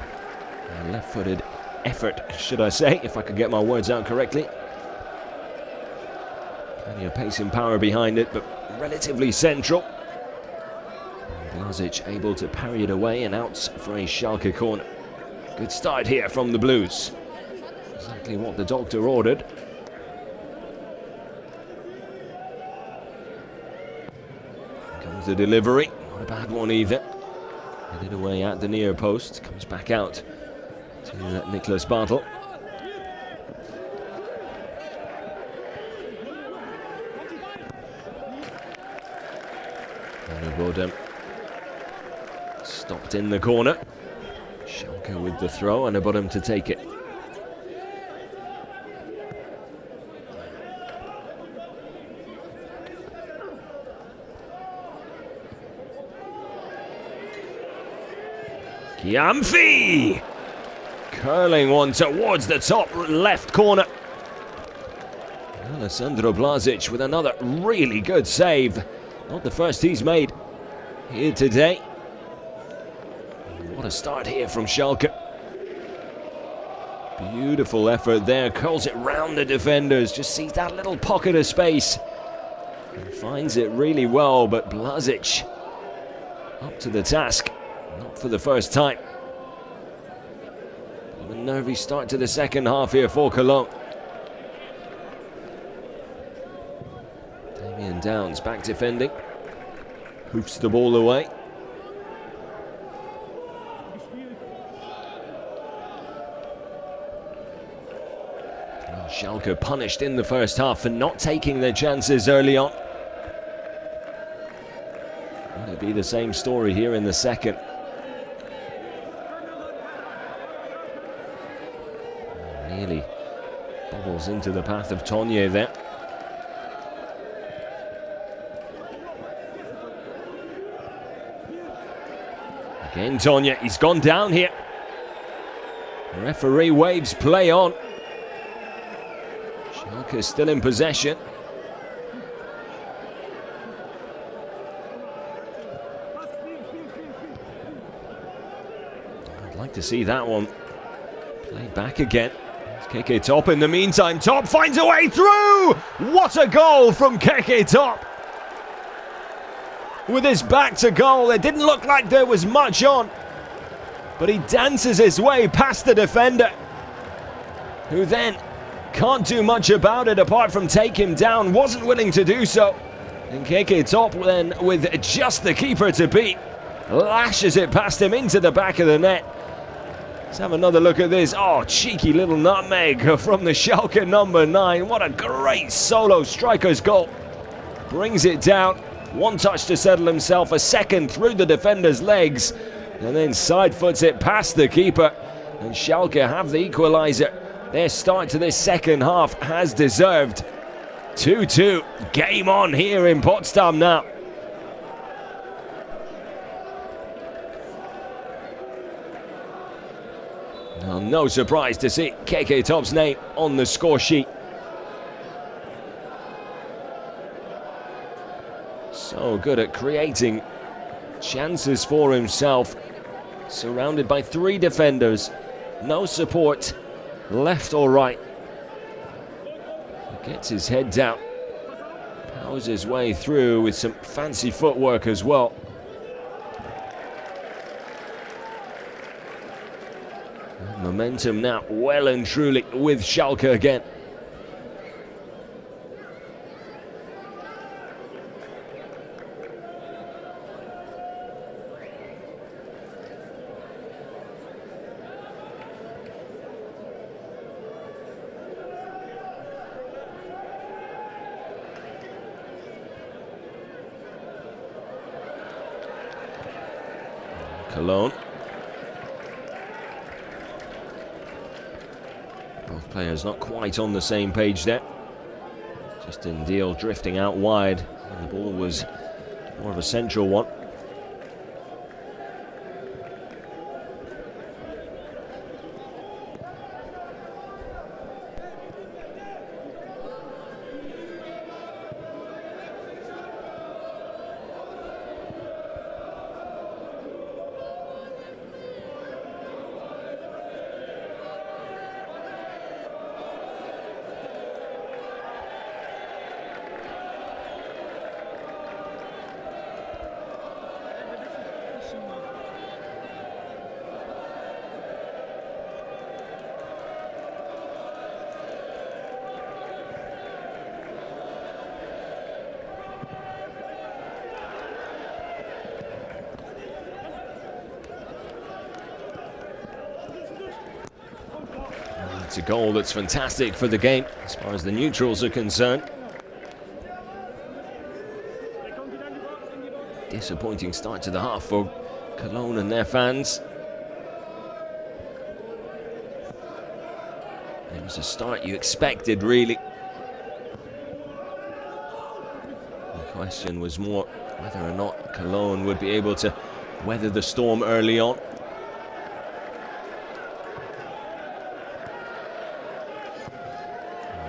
A left-footed effort, should I say, if I could get my words out correctly. Plenty of pace and power behind it, but relatively central. Blazic able to parry it away and out for a Schalke corner. Good start here from the Blues. Exactly what the doctor ordered. Here comes the delivery. Not a bad one either. Headed away at the near post. Comes back out to Niklas Bartel. And stopped in the corner. Schalke with the throw and a bottom to take it. Gyamfi! Curling one towards the top left corner. Alessandro Blazic with another really good save. Not the first he's made here today. What a start here from Schalke. Beautiful effort there. Curls it round the defenders. Just sees that little pocket of space. And finds it really well, but Blazic up to the task. Not for the first time. A nervy start to the second half here for Cologne. Damien Downs back defending. Hoofs the ball away. Schalke punished in the first half for not taking their chances early on. Will it be the same story here in the second? Nearly bobbles into the path of Tonje there. Again Tonje, he's gone down here. The referee waves play on. Schalke still in possession. I'd like to see that one played back again. Let's Keke Top in the meantime. Top finds a way through! What a goal from Keke Top! With his back to goal, it didn't look like there was much on. But he dances his way past the defender, who then can't do much about it apart from take him down. Wasn't willing to do so. And Keke Top then, with just the keeper to beat, lashes it past him into the back of the net. Let's have another look at this. Oh, cheeky little nutmeg from the Schalke number 9. What a great solo striker's goal. Brings it down. One touch to settle himself. A second through the defender's legs. And then side foots it past the keeper. And Schalke have the equaliser. Their start to this second half has deserved. 2-2. Game on here in Potsdam now. Well, no surprise to see KK Top's name on the score sheet. So good at creating chances for himself. Surrounded by 3 defenders. No support, left or right. He gets his head down. Powers his way through with some fancy footwork as well. Momentum now well and truly with Schalke again. Cologne. Both players not quite on the same page there. Justin Deal drifting out wide, and the ball was more of a central one. It's a goal that's fantastic for the game as far as the neutrals are concerned. Disappointing start to the half for Cologne and their fans. It was a start you expected, really. The question was more whether or not Cologne would be able to weather the storm early on.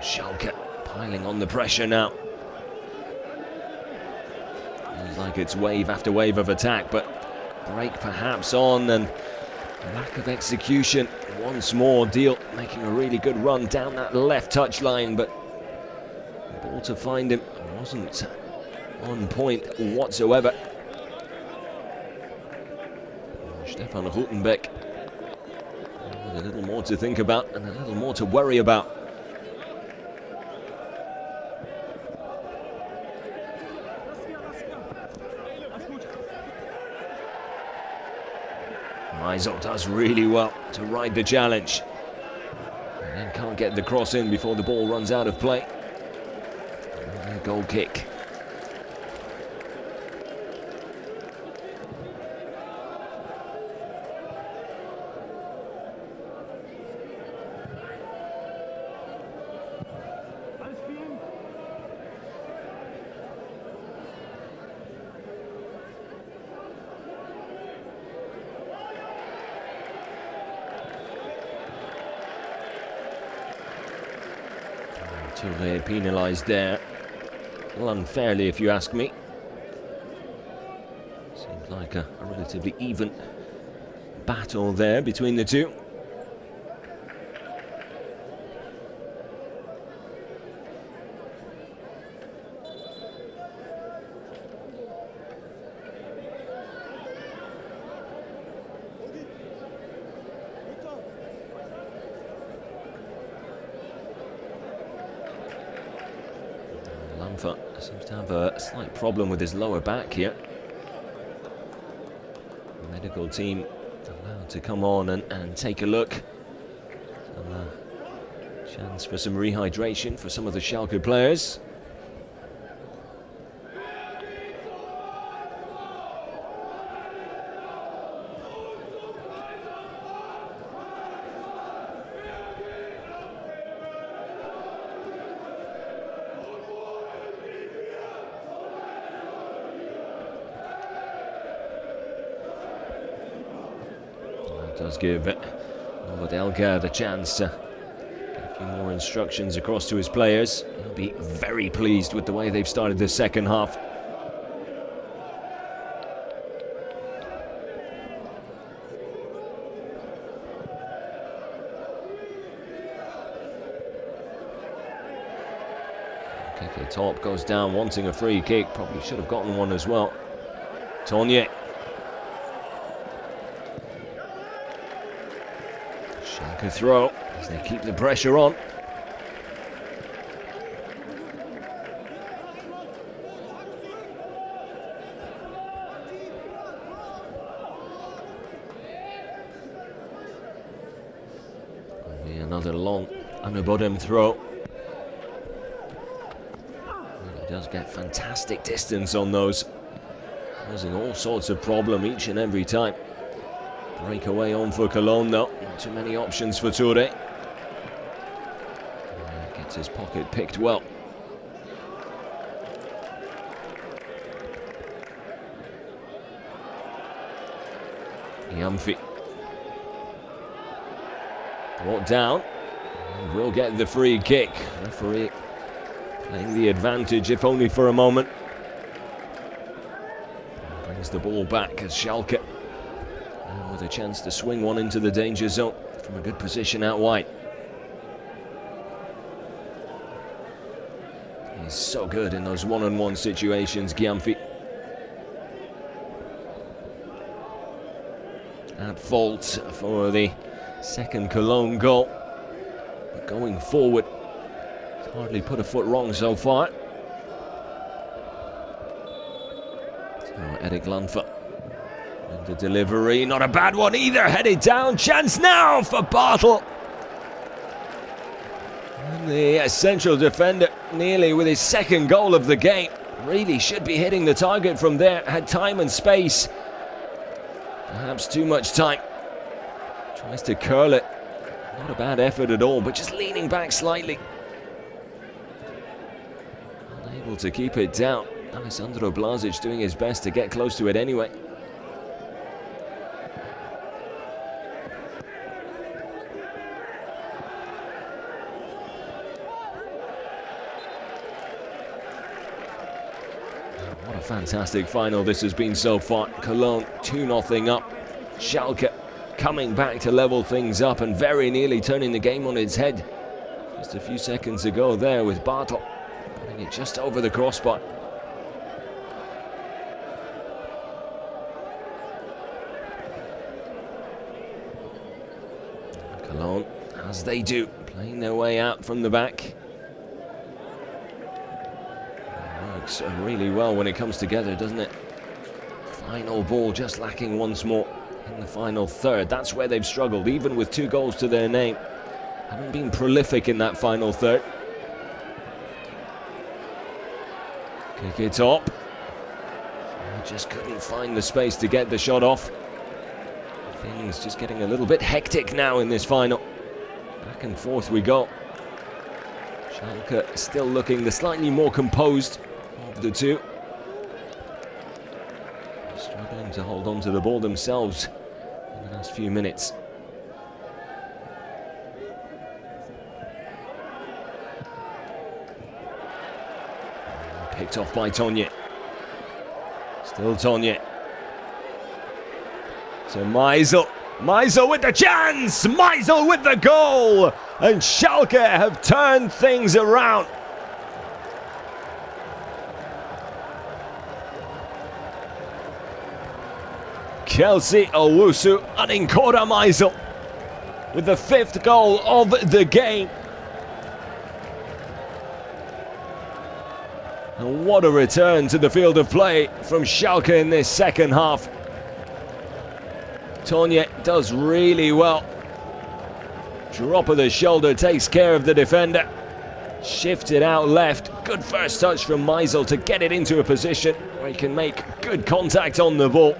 Schalke piling on the pressure now. Feels like it's wave after wave of attack, but break perhaps on, and lack of execution once more. Deal making a really good run down that left touchline, but the ball to find him wasn't on point whatsoever. Stefan Rutenbeck with a little more to think about and a little more to worry about. Meisel does really well to ride the challenge, and then can't get the cross in before the ball runs out of play. And a goal kick. Touré penalised there. Well, unfairly, if you ask me. Seems like a relatively even battle there between the two. Seems to have a slight problem with his lower back here. The medical team allowed to come on and take a look. Chance for some rehydration for some of the Schalke players. Does give But Elgar the chance to get a few more instructions across to his players. He'll be very pleased with the way they've started the second half. Kick at top, goes down, wanting a free kick. Probably should have gotten one as well. Tonje. Schalke throw as they keep the pressure on. Another long underbottom throw. He does get fantastic distance on those, causing all sorts of problem each and every time. Breakaway on for Cologne though. Not too many options for Toure. Gets his pocket picked well. Gyamfi. Brought down. And will get the free kick. Referee playing the advantage, if only for a moment. Brings the ball back as Schalke, with a chance to swing one into the danger zone from a good position out wide. He's so good in those one-on-one situations, Gyamfi. At fault for the second Cologne goal. But going forward, he's hardly put a foot wrong so far. So Erik Lanfa. And the delivery, not a bad one either. Headed down, chance now for Bartel. And the central defender nearly with his second goal of the game. Really should be hitting the target from there. Had time and space. Perhaps too much time. Tries to curl it. Not a bad effort at all, but just leaning back slightly. Unable to keep it down. Alessandro Blažić doing his best to get close to it anyway. What a fantastic final this has been so far. Cologne 2-0 up. Schalke coming back to level things up and very nearly turning the game on its head. Just a few seconds ago there with Bartel putting it just over the crossbar. Cologne, as they do, playing their way out from the back. Works really well when it comes together, doesn't it? Final ball just lacking once more in the final third. That's where they've struggled, even with 2 goals to their name. Haven't been prolific in that final third. Kick it up. Just couldn't find the space to get the shot off. Things just getting a little bit hectic now in this final. Back and forth we go. Schalke still looking the slightly more composed of the two. Struggling to hold on to the ball themselves in the last few minutes. Picked off by Tonje. Still Tonje. So Meisel. Meisel with the chance! Meisel with the goal! And Schalke have turned things around. Kelsey Owusu and Nkora Meisel with the 5th goal of the game. And what a return to the field of play from Schalke in this second half. Tonje does really well. Drop of the shoulder takes care of the defender. Shifted out left. Good first touch from Meisel to get it into a position where he can make good contact on the ball.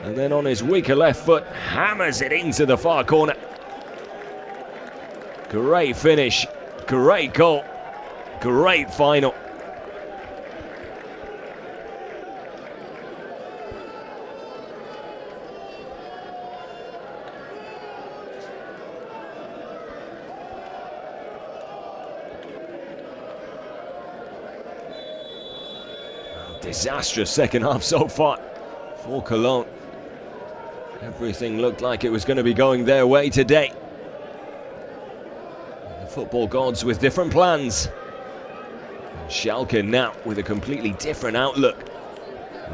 And then on his weaker left foot, hammers it into the far corner. Great finish. Great goal. Great final. disastrous second half so far for Cologne. Everything looked like it was going to be going their way today. The football gods with different plans. And Schalke now with a completely different outlook.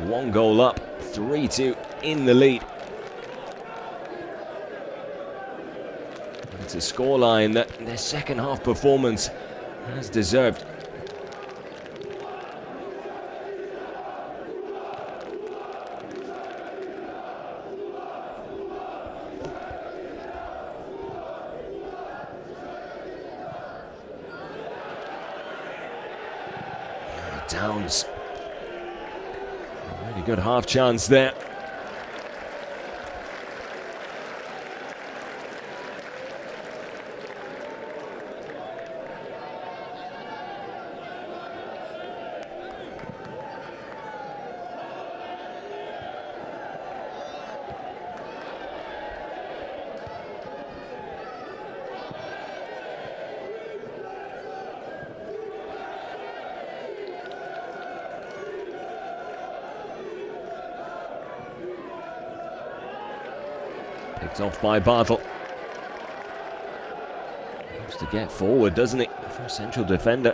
1 goal up, 3-2 in the lead. It's a scoreline that their second half performance has deserved. Downs. A really good half chance there. Picked off by Bartel. Looks to get forward, doesn't he? For a central defender.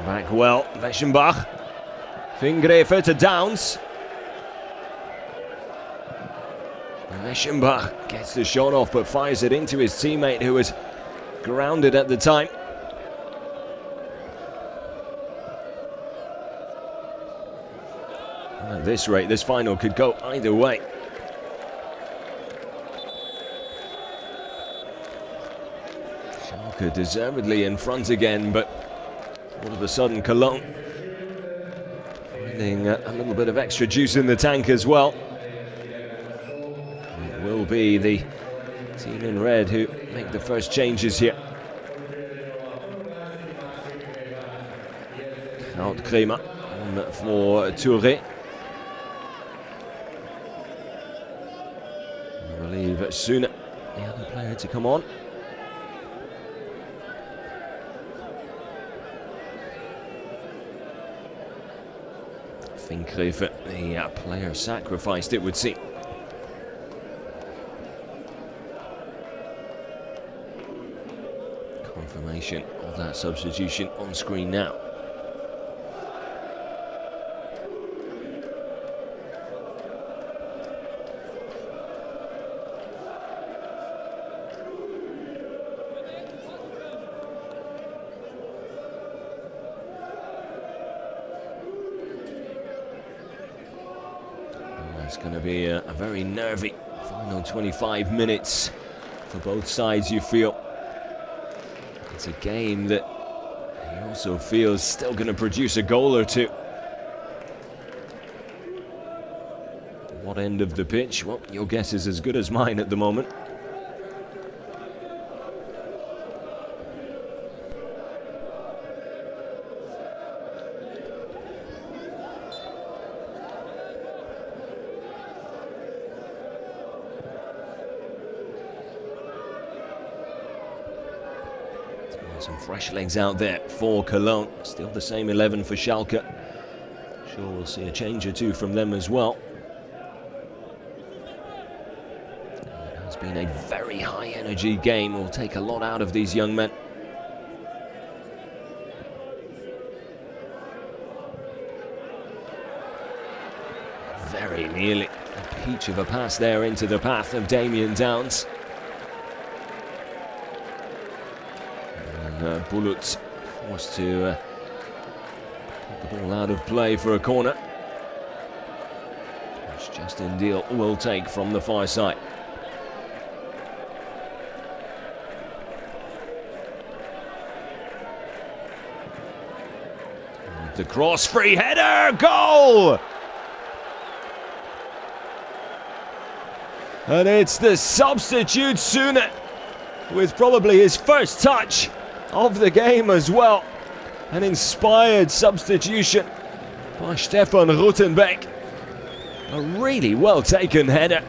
Back well, Weschenbach. Vingrefer to Downs. Weschenbach gets the shot off but fires it into his teammate who was grounded at the time. And at this rate, this final could go either way. Schalke deservedly in front again, but all of a sudden, Cologne finding a little bit of extra juice in the tank as well. It will be the team in red who make the first changes here. Out Kremer for Touré. I believe Suna, the other player to come on. Vingrefer, the player sacrificed, it would seem. Confirmation of that substitution on screen now. It's going to be a very nervy final 25 minutes for both sides, you feel. It's a game that he also feels still going to produce a goal or two. What end of the pitch? Well, your guess is as good as mine at the moment. Some fresh legs out there for Cologne. Still the same 11 for Schalke. Sure we'll see a change or two from them as well. It has been a very high energy game. Will take a lot out of these young men. Very nearly a peach of a pass there into the path of Damien Downs. Bulut forced to put the ball out of play for a corner, which Justin Deal will take from the far side. The cross, free header, goal! And it's the substitute Sune, with probably his first touch of the game as well. An inspired substitution by Stefan Rutenbeck. A really well taken header.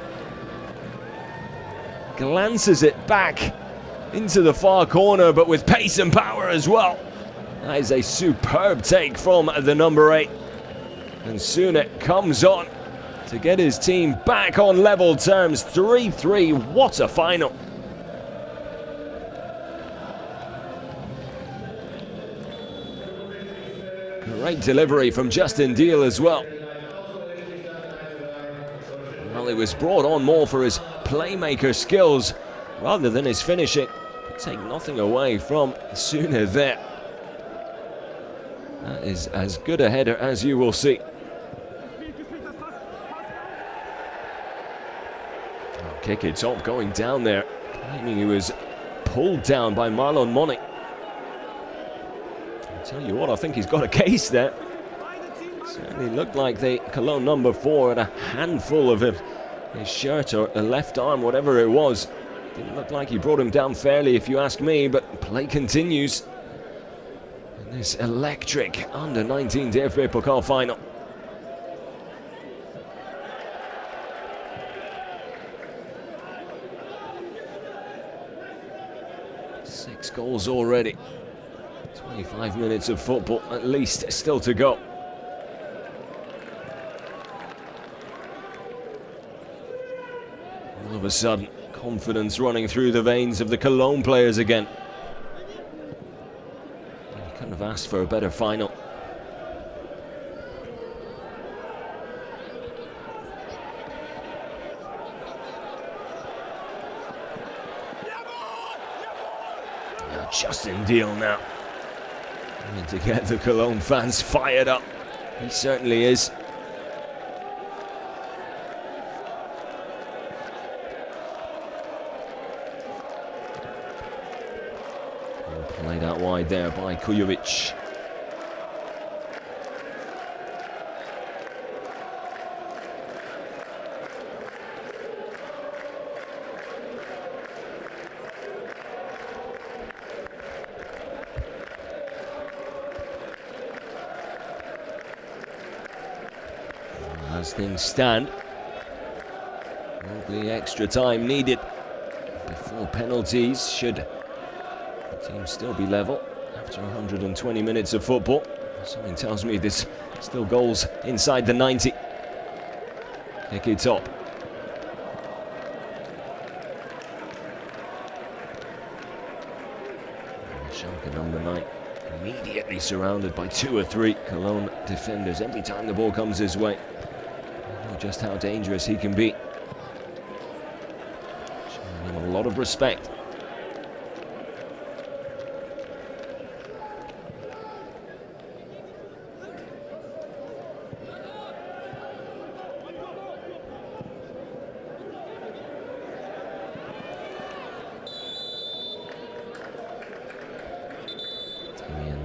Glances it back into the far corner, but with pace and power as well. That is a superb take from the number 8. And Sune comes on to get his team back on level terms. 3-3, what a final. Great delivery from Justin Deal as well. Well, he was brought on more for his playmaker skills rather than his finishing. Take nothing away from Sune there. That is as good a header as you will see. Oh, kick it top, going down there. Claiming he was pulled down by Marlon Moni. I'll tell you what, I think he's got a case there. Certainly looked like the Cologne number 4 had a handful of his shirt or the left arm, whatever it was. Didn't look like he brought him down fairly, if you ask me, but play continues. And this electric Under-19 DFB-Pokal final. Six goals already. 25 minutes of football, at least, still to go. All of a sudden, confidence running through the veins of the Cologne players again. You couldn't have asked for a better final. Now Justin Deal now. Need to get the Cologne fans fired up. He certainly is. Played out wide there by Kujovic. As things stand, will be extra time needed before penalties. Should team still be level after 120 minutes of football. Something tells me there's still goals inside the 90. Kick it top. Schalke number 9 immediately surrounded by 2 or 3 Cologne defenders every time the ball comes his way. I know just how dangerous he can be. Showing him a lot of respect.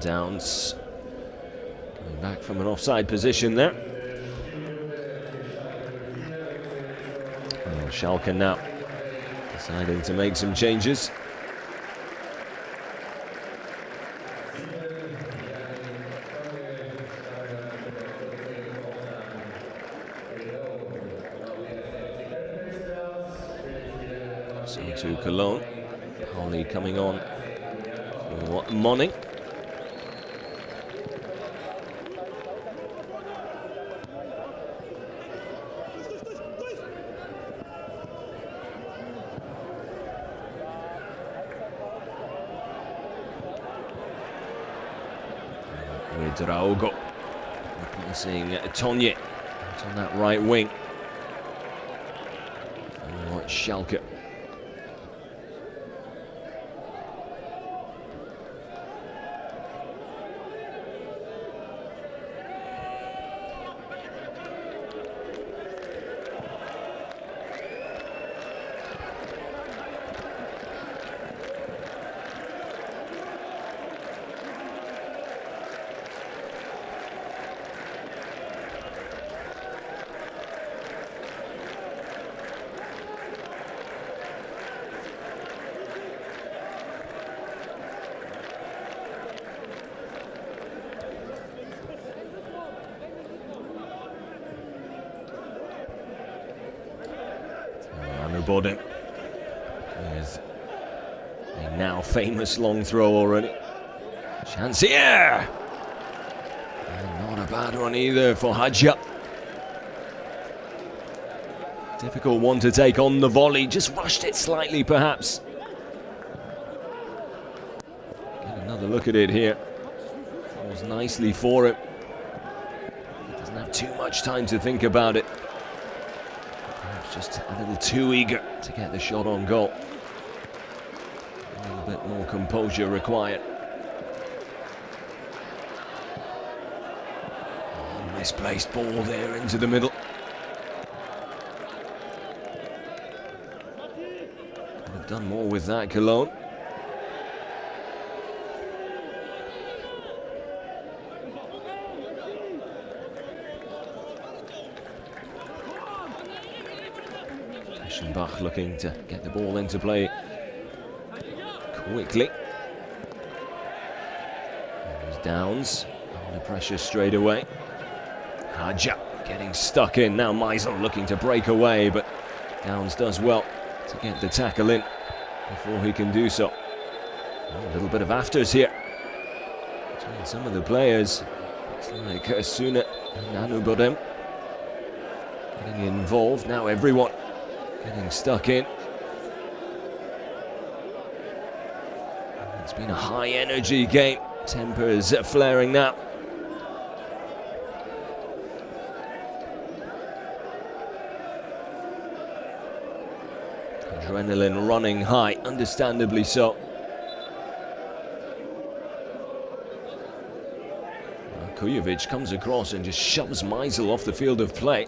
Downs coming back from an offside position there. And Schalke now deciding to make some changes. So to Cologne, Pauli coming on for Monning. With Raugo replacing Tonje on that right wing for Schalke. Under-19 with a now famous long throw already. Chance here! And not a bad one either for Hadja. Difficult one to take on the volley, just rushed it slightly perhaps. Get another look at it here. Falls nicely for him. He doesn't have too much time to think about it. Perhaps just a little too eager to get the shot on goal. A little bit more composure required. Misplaced ball there into the middle. Could have done more with that, Cologne. Eschenbach looking to get the ball into play quickly. There's Downs under pressure straight away. Hadja getting stuck in. Now Meisel looking to break away, but Downs does well to get the tackle in before he can do so. Oh, a little bit of afters here between some of the players. It's like Suna and Anubodem getting involved. Now everyone getting stuck in. It's been a high energy game. Tempers flaring now. Adrenaline running high, understandably so. Kujovic comes across and just shoves Meisel off the field of play.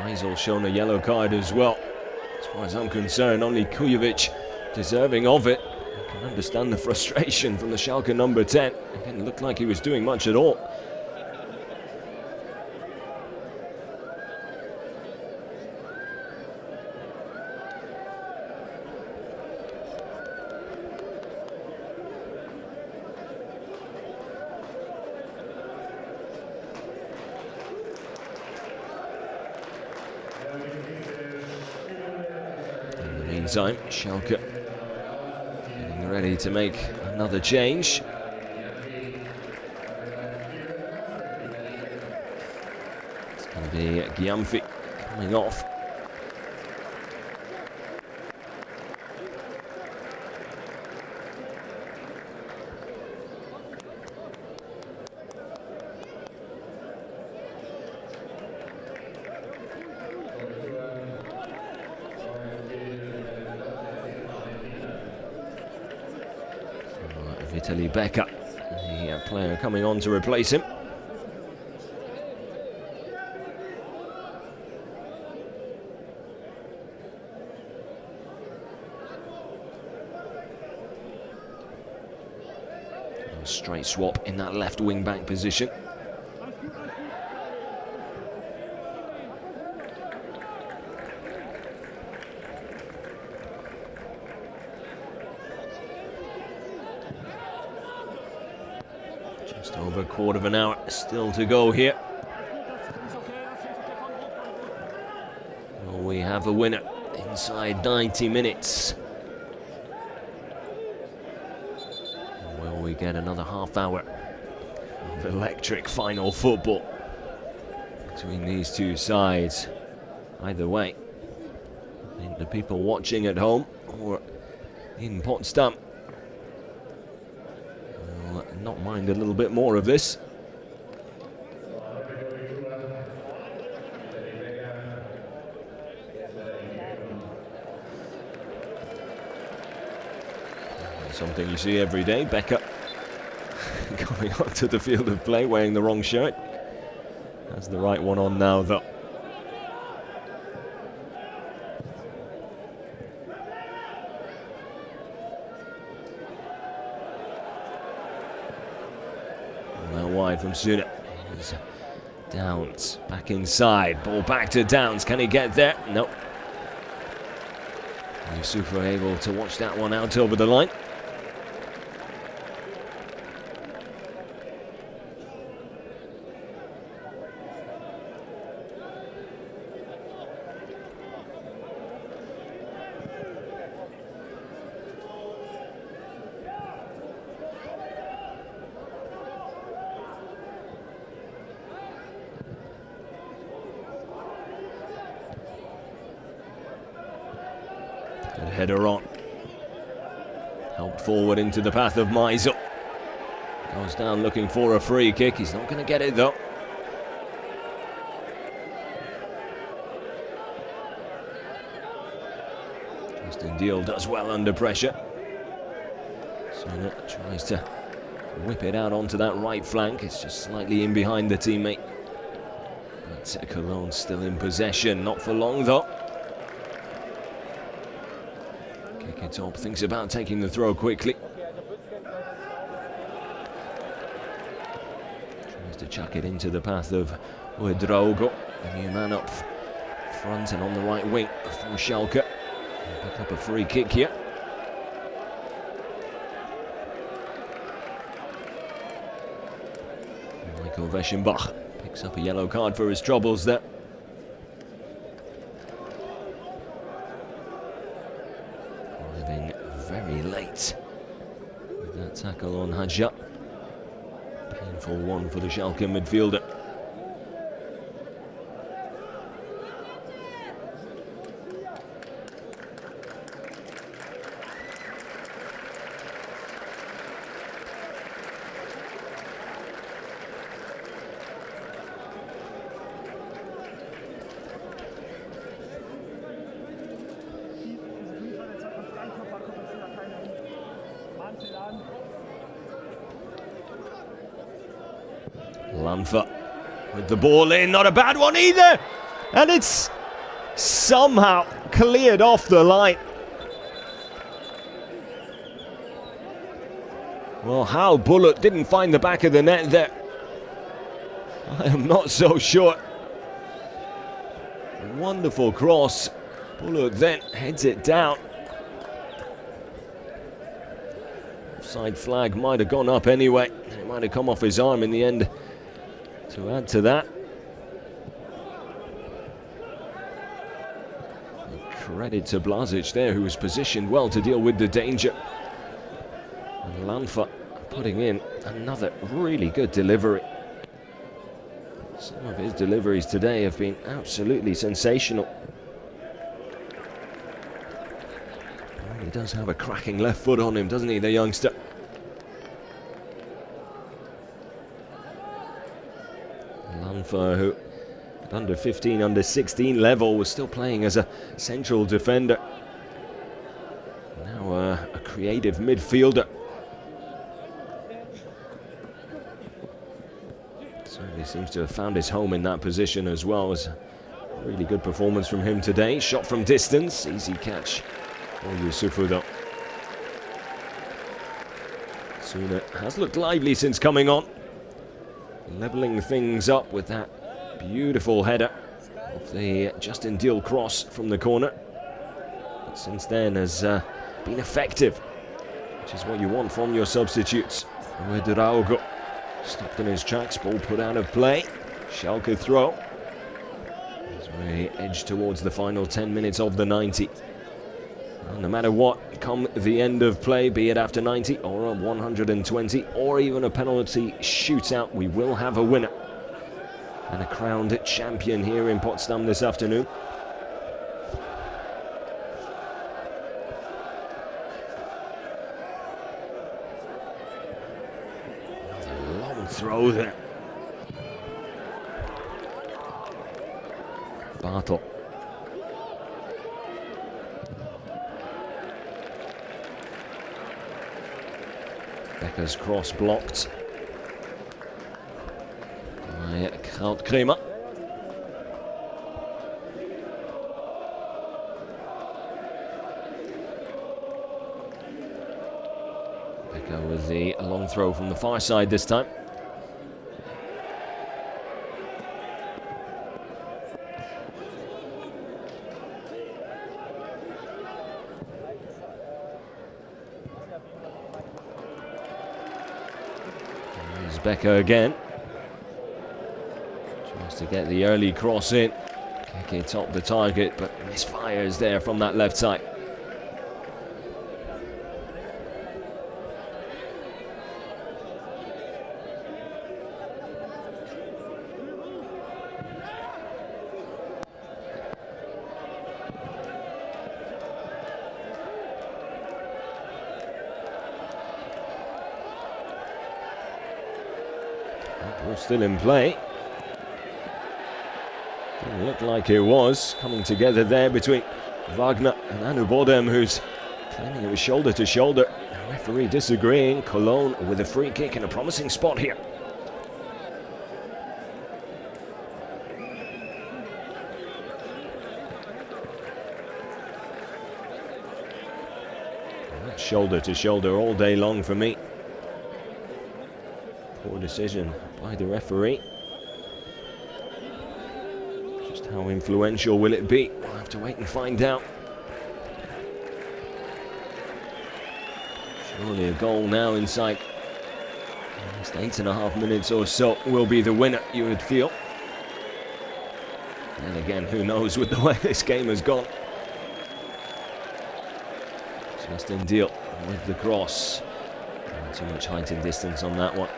Meisel shown a yellow card as well. As far as I'm concerned, only Kujovic deserving of it. I can understand the frustration from the Schalke number 10. It didn't look like he was doing much at all. Meantime, Schalke getting ready to make another change. It's going to be Gyamfi coming off. Vitaly Becker, the player coming on to replace him. A straight swap in that left wing back position. Just over a quarter of an hour still to go here. Well, we have a winner inside 90 minutes. Will we get another half hour of electric final football between these two sides? Either way, I think the people watching at home or in Potsdam not mind a little bit more of this. Something you see every day. Becker going onto the field of play wearing the wrong shirt. Has the right one on now though. Well wide from Suna. Here's Downs back inside. Ball back to Downs. Can he get there? Nope. Yusufu able to watch that one out over the line. Good header on. Helped forward into the path of Meisel. Goes down looking for a free kick. He's not going to get it though. Justin Deal does well under pressure. Suna tries to whip it out onto that right flank. It's just slightly in behind the teammate. But Cologne still in possession. Not for long though. Kick it up. Thinks about taking the throw quickly. Tries to chuck it into the path of Ouedraogo. The new man up front and on the right wing from Schalke. Pick up a free kick here. Michael Weschenbach picks up a yellow card for his troubles there. Arriving very late with that tackle on Hadja. Painful one for the Schalke midfielder. Lanfa with the ball in, not a bad one either, and it's somehow cleared off the line. Well, how Bullock didn't find the back of the net there, I am not so sure. A wonderful cross. Bullock then heads it down. Offside flag might have gone up anyway. It might have come off his arm in the end. To add to that, credit to Blažić there, who was positioned well to deal with the danger. And Lanfa putting in another really good delivery. Some of his deliveries today have been absolutely sensational. He does have a cracking left foot on him, doesn't he, the youngster? Lanfa, who at under 15, under 16 level, was still playing as a central defender. Now a creative midfielder. Certainly seems to have found his home in that position as well. It was a really good performance from him today. Shot from distance, easy catch for Yusufu though. Suna has looked lively since coming on, levelling things up with that beautiful header of the Justin Deal cross from the corner. But since then has been effective, which is what you want from your substitutes. Ouedraogo stopped in his tracks, ball put out of play. Schalke throw. As we edge towards the final 10 minutes of the 90. And no matter what, come the end of play, be it after 90 or a 120 or even a penalty shootout, we will have a winner and a crowned champion here in Potsdam this afternoon. Another long throw there. Bartel. Becker's cross blocked by Krautkremer. Becker with the long throw from the far side this time. Becker again. Tries to get the early cross in. Kick it top the target, but misfires there from that left side. Ball still in play. Didn't look like it was. Coming together there between Wagner and Anu Bodem, who's claiming it was shoulder to shoulder. The referee disagreeing. Cologne with a free kick in a promising spot here. Shoulder to shoulder all day long for me. Poor decision by the referee. Just how influential will it be? We'll have to wait and find out. Surely a goal now inside just 8.5 minutes or so will be the winner, you would feel. And again, who knows with the way this game has gone. Justin Deal with the cross. Not too much height and distance on that one.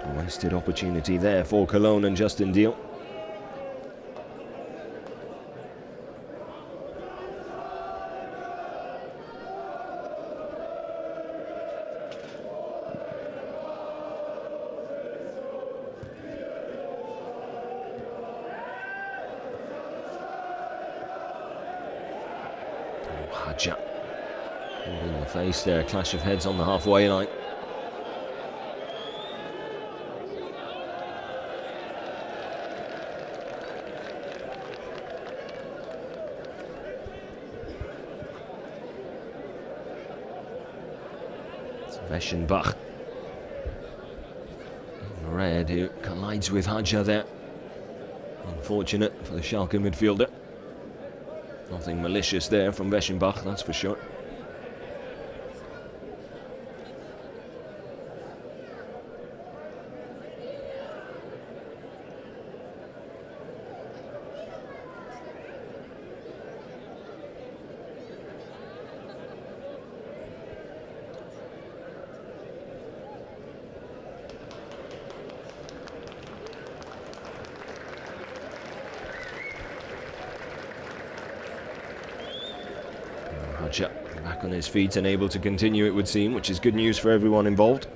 A wasted opportunity there for Cologne and Justin Deal. Hadja in the face there, clash of heads on the halfway line. It's Weschenbach in red, who collides with Hadja there. Unfortunate for the Schalke midfielder. Nothing malicious there from Weschenbach, that's for sure. Hadja back on his feet and able to continue, it would seem, which is good news for everyone involved.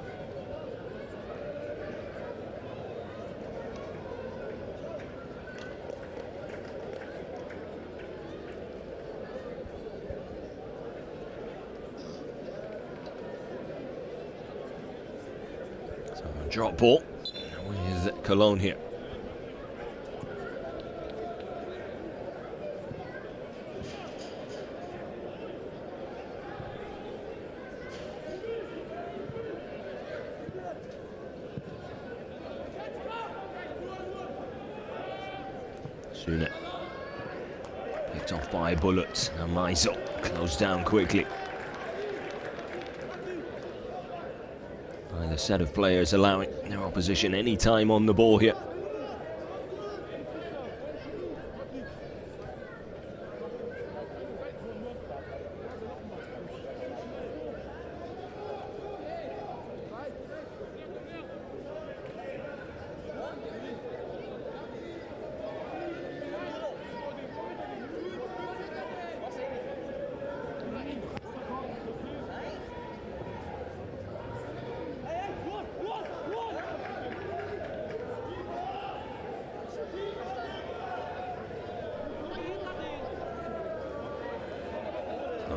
So a drop ball with Cologne here. Sune picked off by Bullet, and Meisel closed down quickly by the set of players allowing their opposition any time on the ball here.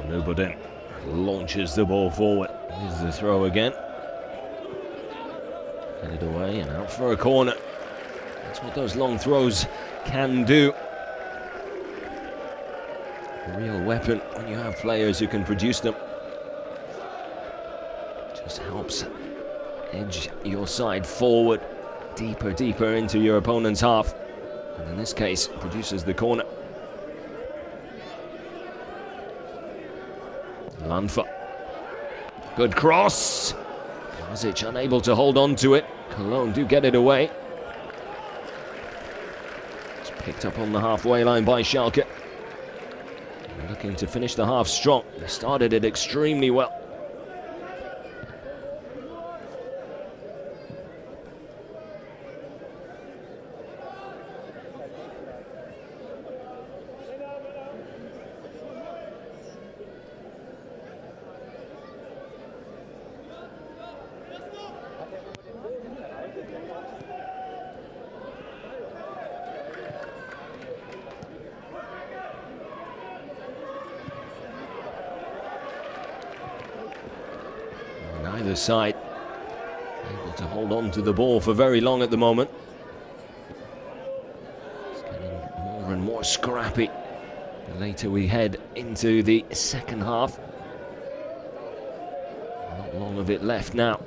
Nubodin launches the ball forward with the throw again. Headed away and out for a corner. That's what those long throws can do. A real weapon when you have players who can produce them. Just helps edge your side forward, deeper into your opponent's half. And in this case, produces the corner. Lanfa Good cross. Vlasic unable to hold on to it. Cologne do get it away. It's picked up on the halfway line by Schalke. They're looking to finish the half strong. They started it extremely well. Either side able to hold on to the ball for very long at the moment. It's getting more and more scrappy the later we head into the second half. Not long of it left now.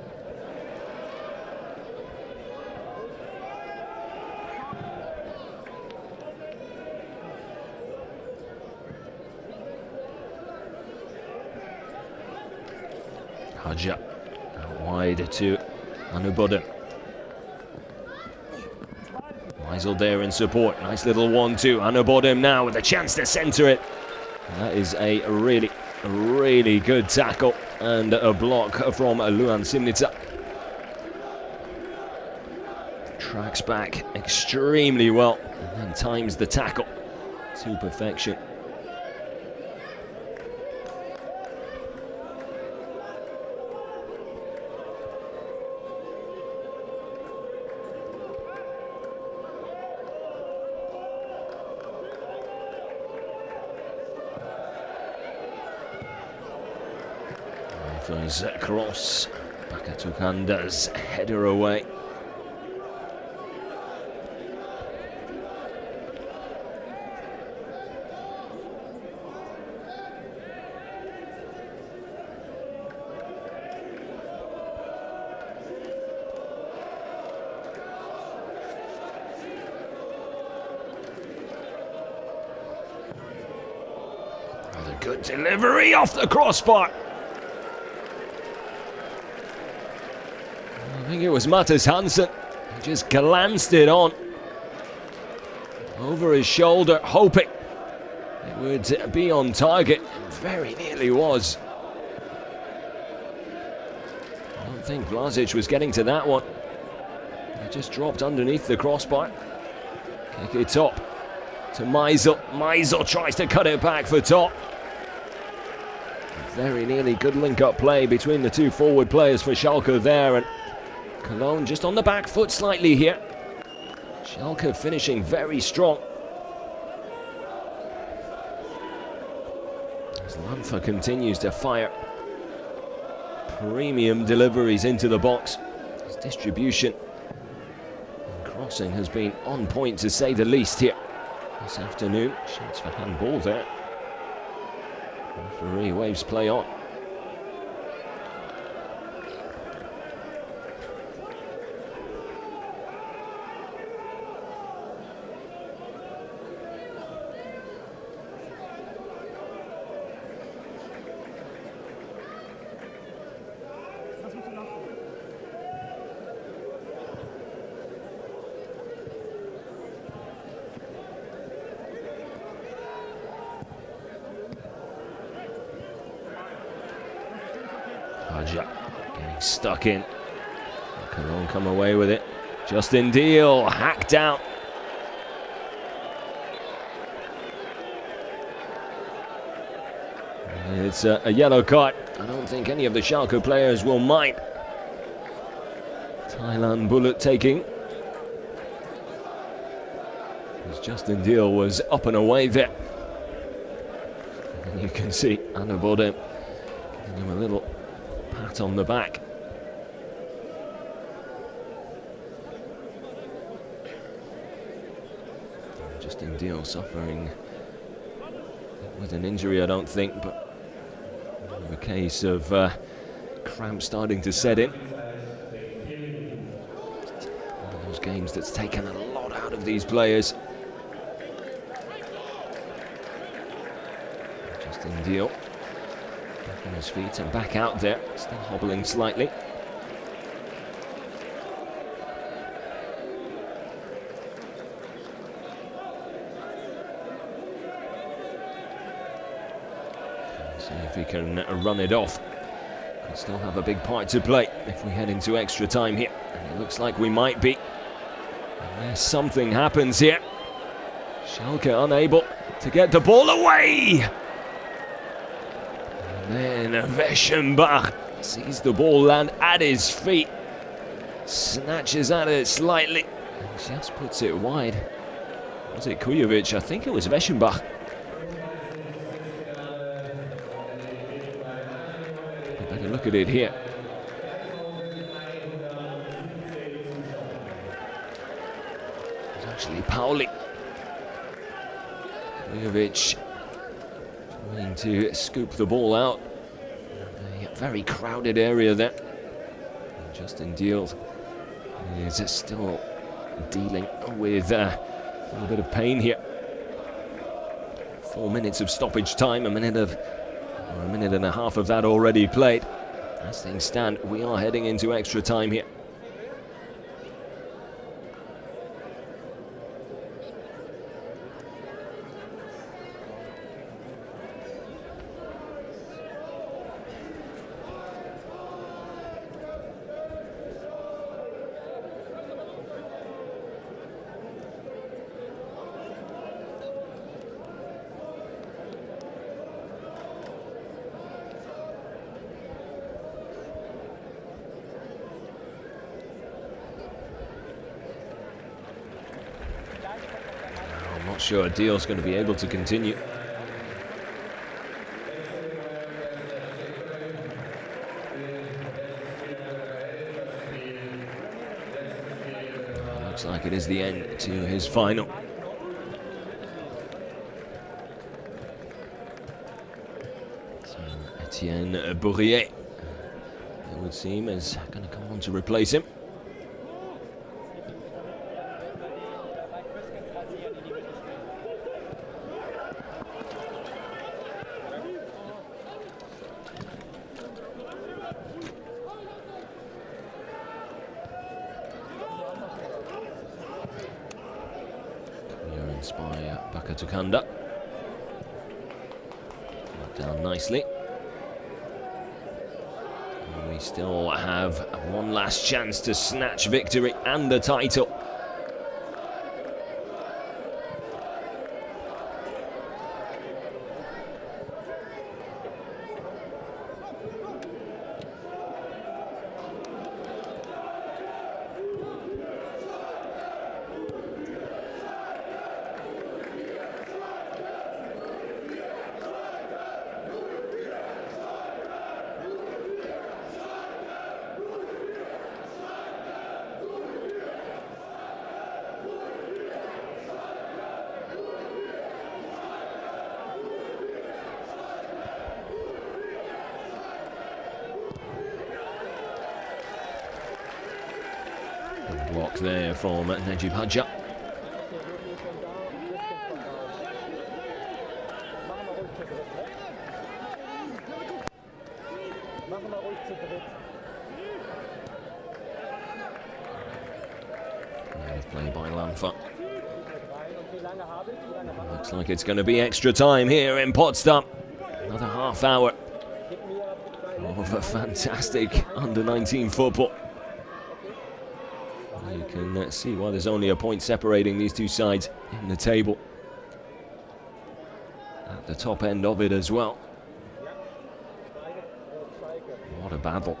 Haja. Wide to Anubodem. Meisel there in support. Nice little 1-2. Anubodem now with a chance to centre it. And that is a really good tackle and a block from Luan Simnica. Tracks back extremely well and then times the tackle to perfection. Cross, Bakatukanda's header away. Another good delivery off the crossbar. I think it was Mattis Hansen. He just glanced it on over his shoulder, hoping it would be on target. It very nearly was. I don't think Vlasic was getting to that one. It just dropped underneath the crossbar. Kick it top to Meisel. Meisel tries to cut it back for top. Very nearly good link-up play between the two forward players for Schalke there, and Cologne just on the back foot slightly here. Schalke finishing very strong. As Lanfa continues to fire premium deliveries into the box. His distribution and crossing has been on point to say the least here this afternoon. Shoots for handball there. Referee waves play on. Getting stuck in. Cologne come away with it. Justin Deal hacked out. It's a yellow card. I don't think any of the Schalke players will mind. Thailand bullet taking. As Justin Deal was up and away there. And you can see Anubodem giving him a little pat on the back. Justin Deal suffering with an injury, I don't think, but a case of cramp starting to set in. One of those games that's taken a lot out of these players. Justin Deal on his feet and back out there, still hobbling slightly. See if he can run it off. Could still have a big part to play if we head into extra time here. And it looks like we might be. Unless something happens here. Schalke unable to get the ball away. And then Weschenbach sees the ball land at his feet. Snatches at it slightly. And just puts it wide. Was it Kujovic? I think it was Weschenbach. Better look at it here. It's actually Pauli. Kujovic trying to scoop the ball out. A very crowded area there. And Justin Diels is still dealing with a little bit of pain here. 4 minutes of stoppage time, a minute and a half of that already played. As things stand, we are heading into extra time here. Sure, Deal's going to be able to continue. Looks like it is the end to his final. So Etienne Bourrier, it would seem, is going to come on to replace him. By Bakatukanda. Down nicely. And we still have one last chance to snatch victory and the title. Block there from Najib Hadja. Play by Lanfa. Looks like it's going to be extra time here in Potsdam. Another half hour of a fantastic under-19 football. You can see why there's only a point separating these two sides in the table. At the top end of it as well. What a battle.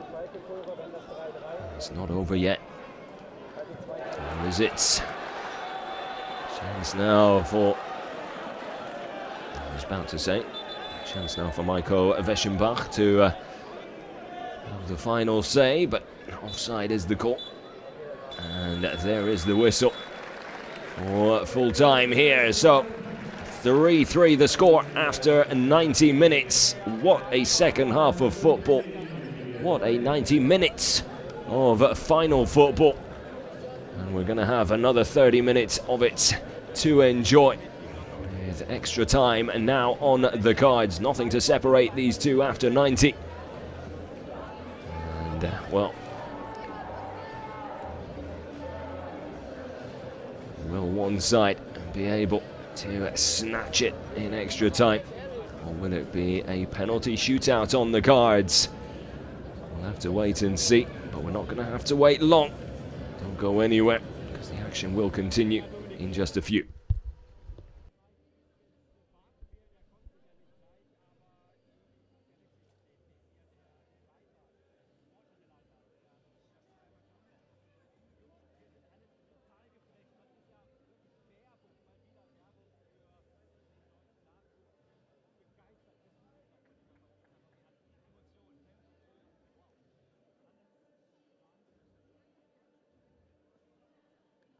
It's not over yet. Or is it? Chance now for... I was about to say. Chance now for Michael Weschenbach to have the final say, but offside is the call. And there is the whistle for full time here. So 3-3 the score after 90 minutes. What a second half of football. What a 90 minutes of final football. And we're going to have another 30 minutes of it to enjoy. With with extra time and now on the cards. Nothing to separate these two after 90. And, well, will one side be able to snatch it in extra time? Or will it be a penalty shootout on the cards? We'll have to wait and see, but we're not going to have to wait long. Don't go anywhere, because the action will continue in just a few.